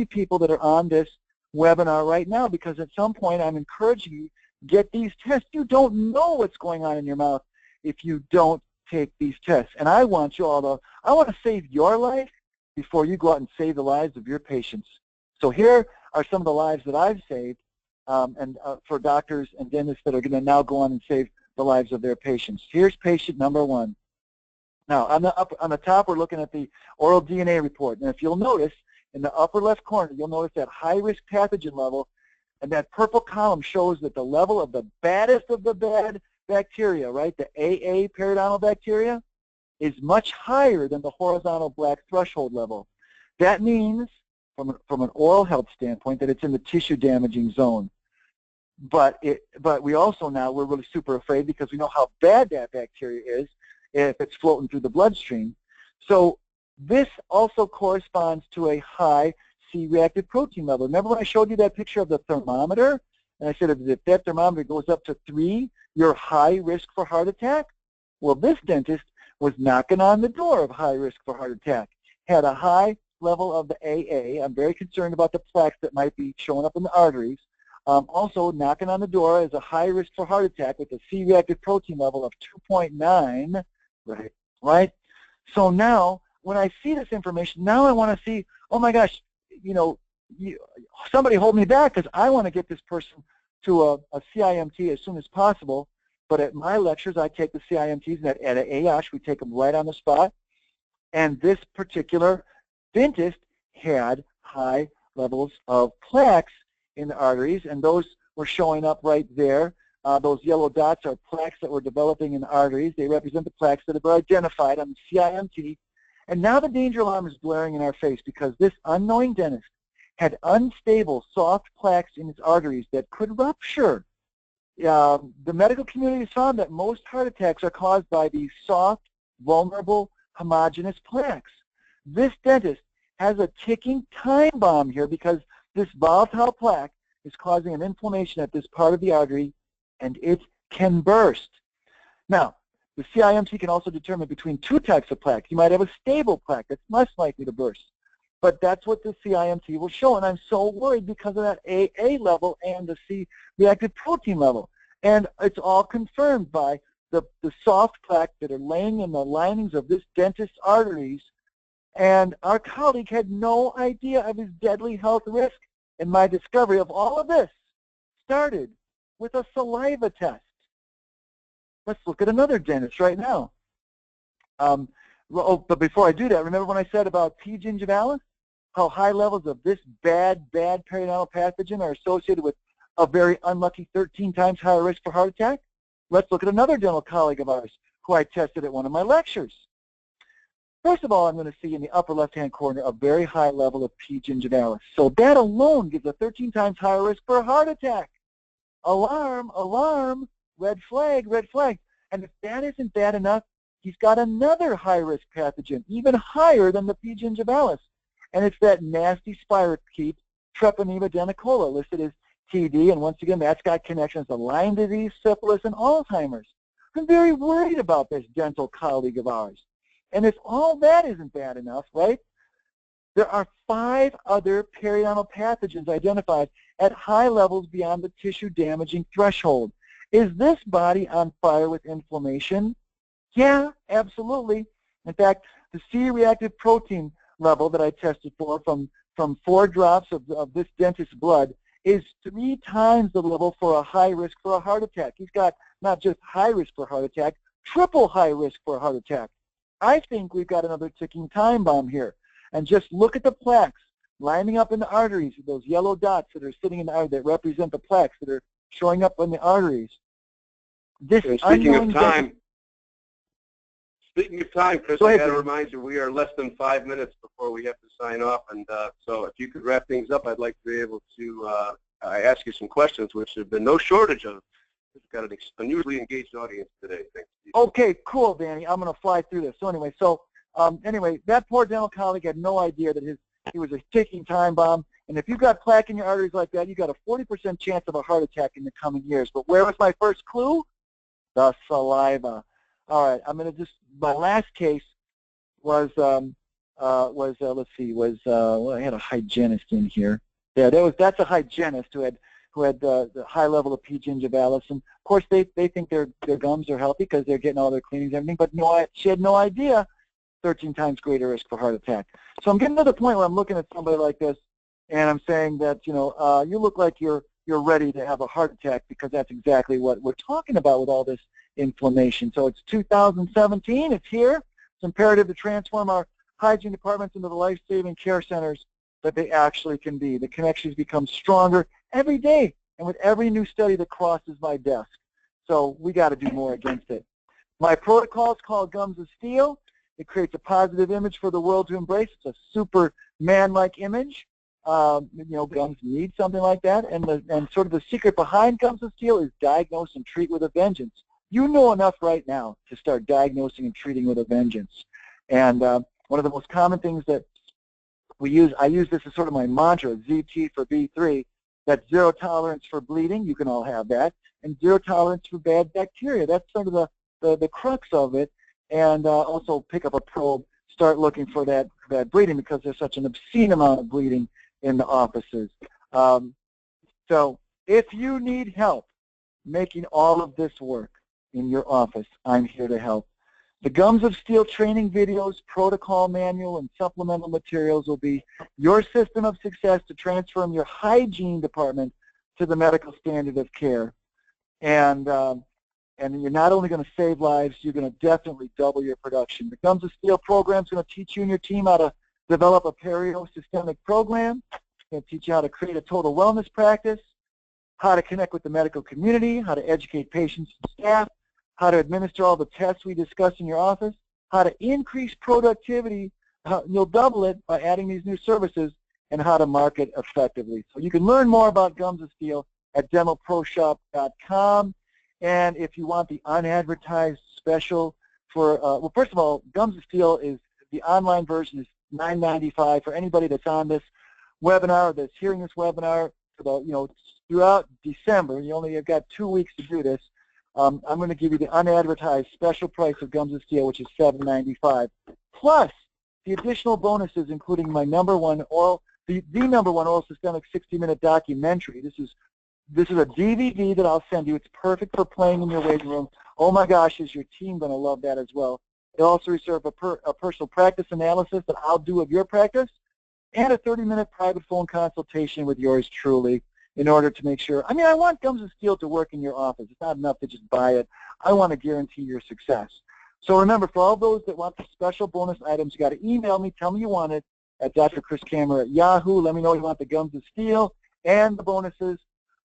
people that are on this webinar right now, because at some point I'm encouraging you, get these tests. You don't know what's going on in your mouth if you don't take these tests. And I want you all to, I want to save your life before you go out and save the lives of your patients. So here are some of the lives that I've saved, and for doctors and dentists that are going to now go on and save the lives of their patients. Here's patient number 1. Now, on the top, we're looking at the oral DNA report. And if you'll notice, in the upper left corner, you'll notice that high-risk pathogen level, and that purple column shows that the level of the baddest of the bad bacteria, right, the AA periodontal bacteria, is much higher than the horizontal black threshold level. That means, from an oral health standpoint, that it's in the tissue-damaging zone. But we also now, we're really super afraid because we know how bad that bacteria is if it's floating through the bloodstream. So this also corresponds to a high C-reactive protein level. Remember when I showed you that picture of the thermometer? And I said if that thermometer goes up to 3, you're high risk for heart attack? Well, this dentist was knocking on the door of high risk for heart attack, had a high level of the AA. I'm very concerned about the plaques that might be showing up in the arteries. Also, knocking on the door is a high risk for heart attack with a C-reactive protein level of 2.9, right? So now, when I see this information, now I want to see, oh my gosh, you know, somebody hold me back, because I want to get this person to a CIMT as soon as possible. But at my lectures, I take the CIMTs, and at AASH, we take them right on the spot. And this particular dentist had high levels of plaques in the arteries, and those were showing up right there Those yellow dots are plaques that were developing in arteries. They represent the plaques that have been identified on the CIMT. And now the danger alarm is blaring in our face because this unknowing dentist had unstable, soft plaques in his arteries that could rupture. The medical community has found that most heart attacks are caused by these soft, vulnerable, homogeneous plaques. This dentist has a ticking time bomb here because this volatile plaque is causing an inflammation at this part of the artery, and it can burst. Now, the CIMT can also determine between two types of plaque. You might have a stable plaque that's less likely to burst, but that's what the CIMT will show, and I'm so worried because of that AA level and the C-reactive protein level. And it's all confirmed by the soft plaque that are laying in the linings of this dentist's arteries, and our colleague had no idea of his deadly health risk. And my discovery of all of this started with a saliva test. Let's look at another dentist right now. But before I do that, remember when I said about P. gingivalis? How high levels of this bad periodontal pathogen are associated with a very unlucky 13 times higher risk for heart attack? Let's look at another dental colleague of ours who I tested at one of my lectures. First of all, I'm going to see in the upper left-hand corner a very high level of P. gingivalis. So that alone gives a 13 times higher risk for a heart attack. Alarm, alarm, red flag, red flag. And if that isn't bad enough, he's got another high-risk pathogen, even higher than the P. gingivalis. And it's that nasty spirochete, treponema denticola, listed as TD. And once again, that's got connections to Lyme disease, syphilis, and Alzheimer's. I'm very worried about this dental colleague of ours. And if all that isn't bad enough, right, there are 5 other periodontal pathogens identified at high levels beyond the tissue-damaging threshold. Is this body on fire with inflammation? Yeah, absolutely. In fact, the C-reactive protein level that I tested for from 4 drops of this dentist's blood is 3 times the level for a high risk for a heart attack. He's got not just high risk for a heart attack, triple high risk for a heart attack. I think we've got another ticking time bomb here. And just look at the plaques lining up in the arteries, those yellow dots that are sitting in the artery that represent the plaques that are showing up in the arteries. This speaking of time, Chris, I got to remind you, we are less than 5 minutes before we have to sign off. And so if you could wrap things up, I'd like to be able to ask you some questions, which have been no shortage of. We've got an unusually engaged audience today. Thanks, Steve. Okay, cool, Danny. I'm going to fly through this. So anyway, that poor dental colleague had no idea that he was a ticking time bomb. And if you've got plaque in your arteries like that, you've got a 40% chance of a heart attack in the coming years. But where was my first clue? The saliva. All right, I'm going to my last case was, let's see, well, I had a hygienist in here. Yeah, that's a hygienist who had the high level of P. gingivalis, and of course they think their gums are healthy because they're getting all their cleanings and everything, but she had no idea 13 times greater risk for heart attack. So I'm getting to the point where I'm looking at somebody like this, and I'm saying that, you look like you're ready to have a heart attack because that's exactly what we're talking about with all this inflammation. So it's 2017, it's here. It's imperative to transform our hygiene departments into the life-saving care centers that they actually can be. The connections become stronger every day and with every new study that crosses my desk. So we got to do more against it. My protocol is called Gums of Steel. It creates a positive image for the world to embrace. It's a super man-like image. Gums need something like that. And sort of the secret behind Gums of Steel is diagnose and treat with a vengeance. You know enough right now to start diagnosing and treating with a vengeance. And one of the most common things that I use this as sort of my mantra, ZT for B3, that's zero tolerance for bleeding. You can all have that. And zero tolerance for bad bacteria. That's sort of the crux of it. And also pick up a probe, start looking for that bleeding because there's such an obscene amount of bleeding in the offices. So if you need help making all of this work in your office, I'm here to help. The Gums of Steel training videos, protocol manual, and supplemental materials will be your system of success to transform your hygiene department to the medical standard of care. And you're not only going to save lives, you're going to definitely double your production. The Gums of Steel program is going to teach you and your team how to develop a perio-systemic program. It's going to teach you how to create a total wellness practice. how to connect with the medical community, how to educate patients and staff, how to administer all the tests we discussed in your office, how to increase productivity, you'll double it by adding these new services, and how to market effectively. So you can learn more about Gums of Steel at dentalproshop.com. And if you want the unadvertised special for, well, first of all, Gums of Steel is, the online version is $9.95 for anybody that's on this webinar, that's hearing this webinar, throughout December. You only have got 2 weeks to do this. I'm going to give you the unadvertised special price of Gums of Steel, which is $7.95, plus the additional bonuses, including my number one oral systemic 60-minute documentary. This is a DVD that I'll send you. It's perfect for playing in your waiting room. Oh my gosh, is your team going to love that as well? They also reserve a personal practice analysis that I'll do of your practice, and a 30-minute private phone consultation with yours truly in order to make sure. I mean, I want Gums of Steel to work in your office. It's not enough to just buy it. I want to guarantee your success. So remember, for all those that want the special bonus items, you got to email me, tell me you want it, at Dr. Chris Kammer at Yahoo. Let me know you want the Gums of Steel and the bonuses.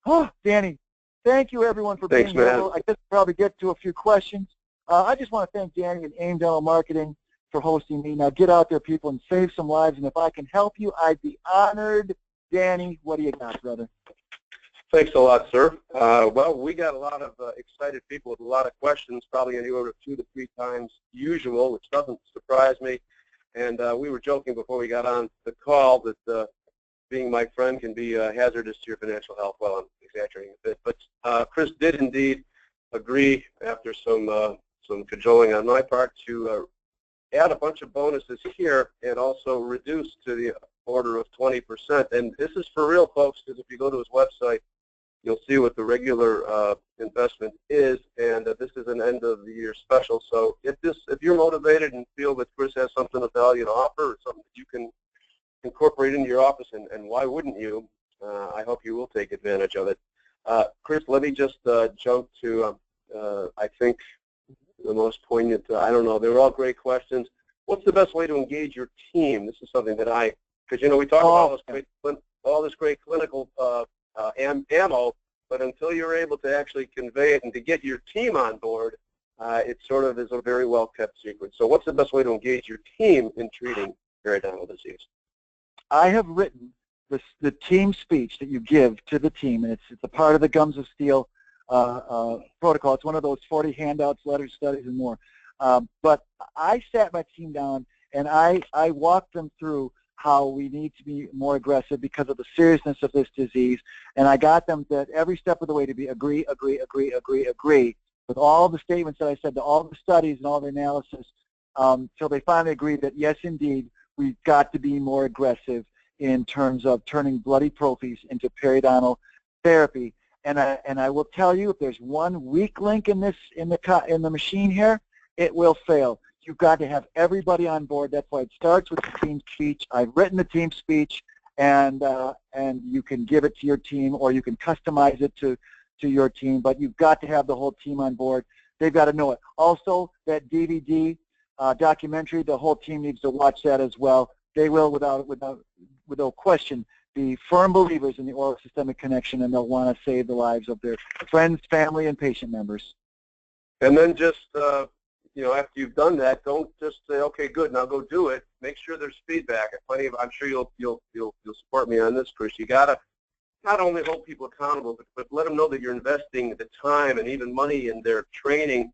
Oh, Danny, thank you everyone for being here. I guess we'll probably get to a few questions. I just want to thank Danny and AIM Dental Marketing for hosting me. Now get out there, people, and save some lives. And if I can help you, I'd be honored. Danny, what do you got, brother? Thanks a lot, sir. Well, we got a lot of excited people with a lot of questions, probably in the order of 2 to 3 times usual, which doesn't surprise me. And we were joking before we got on the call that being my friend can be hazardous to your financial health. Well, I'm exaggerating a bit, but Chris did indeed agree, after some cajoling on my part, to add a bunch of bonuses here and also reduce to the order of 20%. And this is for real, folks, because if you go to his website, you'll see what the regular investment is, and this is an end-of-the-year special. So if you're motivated and feel that Chris has something of value to offer, or something that you can incorporate into your office, and why wouldn't you, I hope you will take advantage of it. Chris, let me just jump to, I think, the most poignant, I don't know, they were all great questions. What's the best way to engage your team? This is something that because, we talk about all this great clinical ammo, but until you're able to actually convey it and to get your team on board, it sort of is a very well-kept secret. So what's the best way to engage your team in treating periodontal disease? I have written the team speech that you give to the team, and it's a part of the Gums of Steel protocol. It's one of those 40 handouts, letters, studies, and more. But I sat my team down, and I walked them through how we need to be more aggressive because of the seriousness of this disease, and I got them that every step of the way to be agree with all the statements that I said, to all the studies and all the analysis, till they finally agreed that yes, indeed, we've got to be more aggressive in terms of turning bloody prophies into periodontal therapy. And I will tell you, if there's one weak link in the machine here, it will fail. You've got to have everybody on board. That's why it starts with the team speech. I've written the team speech, and you can give it to your team, or you can customize it to your team. But you've got to have the whole team on board. They've got to know it. Also, that DVD documentary, the whole team needs to watch that as well. They will, without question, be firm believers in the oral systemic connection, and they'll want to save the lives of their friends, family, and patient members. And then just after you've done that, don't just say, okay, good, now go do it. Make sure there's feedback. I'm sure you'll support me on this, Chris. You gotta not only hold people accountable, but let them know that you're investing the time and even money in their training,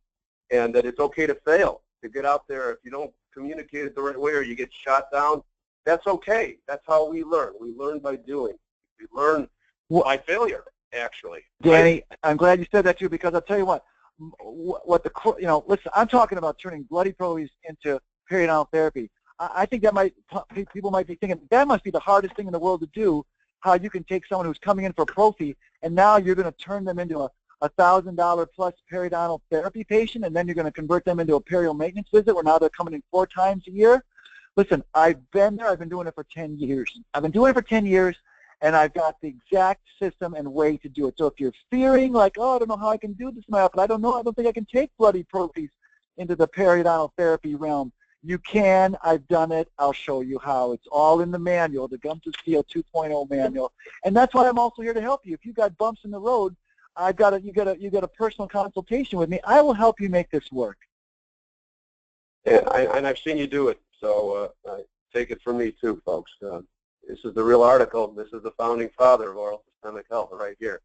and that it's okay to fail, to get out there. If you don't communicate it the right way or you get shot down, that's okay. That's how we learn. We learn by doing. We learn by failure, actually. Danny, right? I'm glad you said that too, because I'll tell you what listen, I'm talking about turning bloody prophies into periodontal therapy. I think that people might be thinking, that must be the hardest thing in the world to do, how you can take someone who's coming in for prophy, and now you're going to turn them into a $1,000 plus periodontal therapy patient, and then you're going to convert them into a periodontal maintenance visit where now they're coming in 4 times a year. Listen, I've been there. I've been doing it for 10 years. And I've got the exact system and way to do it. So if you're fearing, like, oh, I don't know how I can do this in my office, I don't think I can take bloody prophies into the periodontal therapy realm, You can. I've done it. I'll show you how. It's all in the manual, the Gum to Steel 2.0 manual. And that's why I'm also here to help you. If you've got bumps in the road, you got a personal consultation with me. I will help you make this work. And I've seen you do it, so take it from me too, folks. This is the real article. This is the founding father of oral systemic health right here.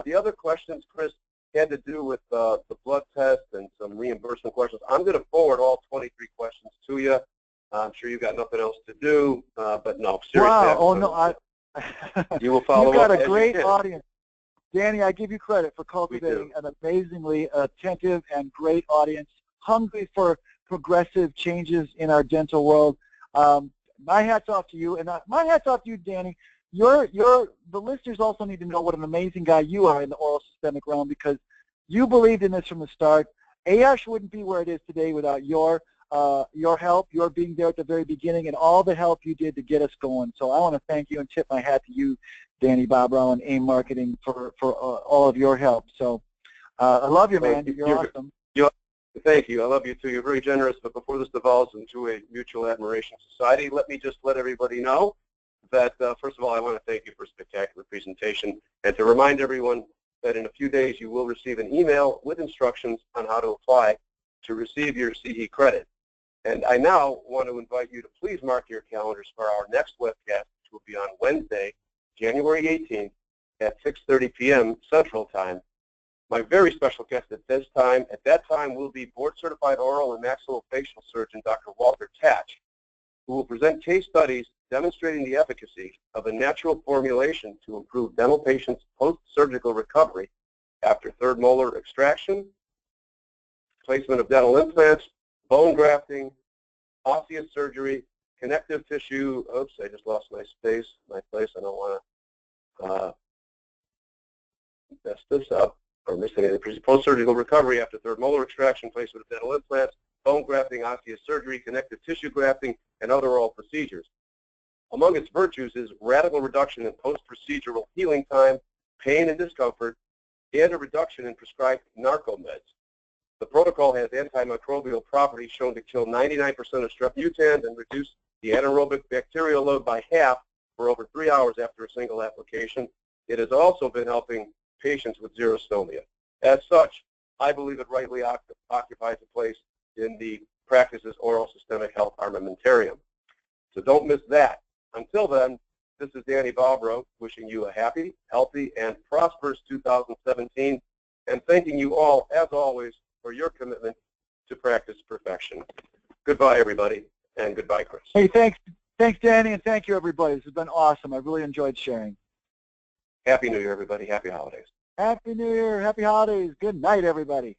The other questions, Chris, had to do with the blood test and some reimbursement questions. I'm going to forward all 23 questions to you. I'm sure you've got nothing else to do, but no, seriously. Wow. Oh, no. You will follow up. You've got a great audience. Danny, I give you credit for cultivating an amazingly attentive and great audience, hungry for progressive changes in our dental world. My hat's off to you, and my hat's off to you, Danny. The listeners also need to know what an amazing guy you are in the oral systemic realm, because you believed in this from the start. ASH wouldn't be where it is today without your help, your being there at the very beginning, and all the help you did to get us going. So I want to thank you and tip my hat to you, Danny Bobrow, and AIM Marketing for all of your help. So I love you, man. You're awesome. Thank you. I love you too. You're very generous. But before this devolves into a mutual admiration society, let me just let everybody know that, first of all, I want to thank you for a spectacular presentation, and to remind everyone that in a few days you will receive an email with instructions on how to apply to receive your CE credit. And I now want to invite you to please mark your calendars for our next webcast, which will be on Wednesday, January 18th at 6:30 p.m. Central Time. My very special guest at that time will be board-certified oral and maxillofacial surgeon Dr. Walter Tatch, who will present case studies demonstrating the efficacy of a natural formulation to improve dental patients' post-surgical recovery after third molar extraction, placement of dental implants, bone grafting, osseous surgery, connective tissue. Oops, I just lost my place. I don't want to mess this up or miss anything. Post-surgical recovery after third molar extraction, placement of dental implants, bone grafting, osseous surgery, connective tissue grafting, and other oral procedures. Among its virtues is radical reduction in post-procedural healing time, pain and discomfort, and a reduction in prescribed narcomeds. The protocol has antimicrobial properties shown to kill 99% of strep mutans and reduce the anaerobic bacterial load by half for over 3 hours after a single application. It has also been helping patients with xerostomia. As such, I believe it rightly occupies a place in the practice's oral systemic health armamentarium. So don't miss that. Until then, this is Danny Bobrow wishing you a happy, healthy, and prosperous 2017, and thanking you all, as always, for your commitment to practice perfection. Goodbye, everybody, and goodbye, Chris. Hey, thanks, Danny, and thank you, everybody. This has been awesome. I really enjoyed sharing. Happy New Year, everybody. Happy holidays. Happy New Year. Happy holidays. Good night, everybody.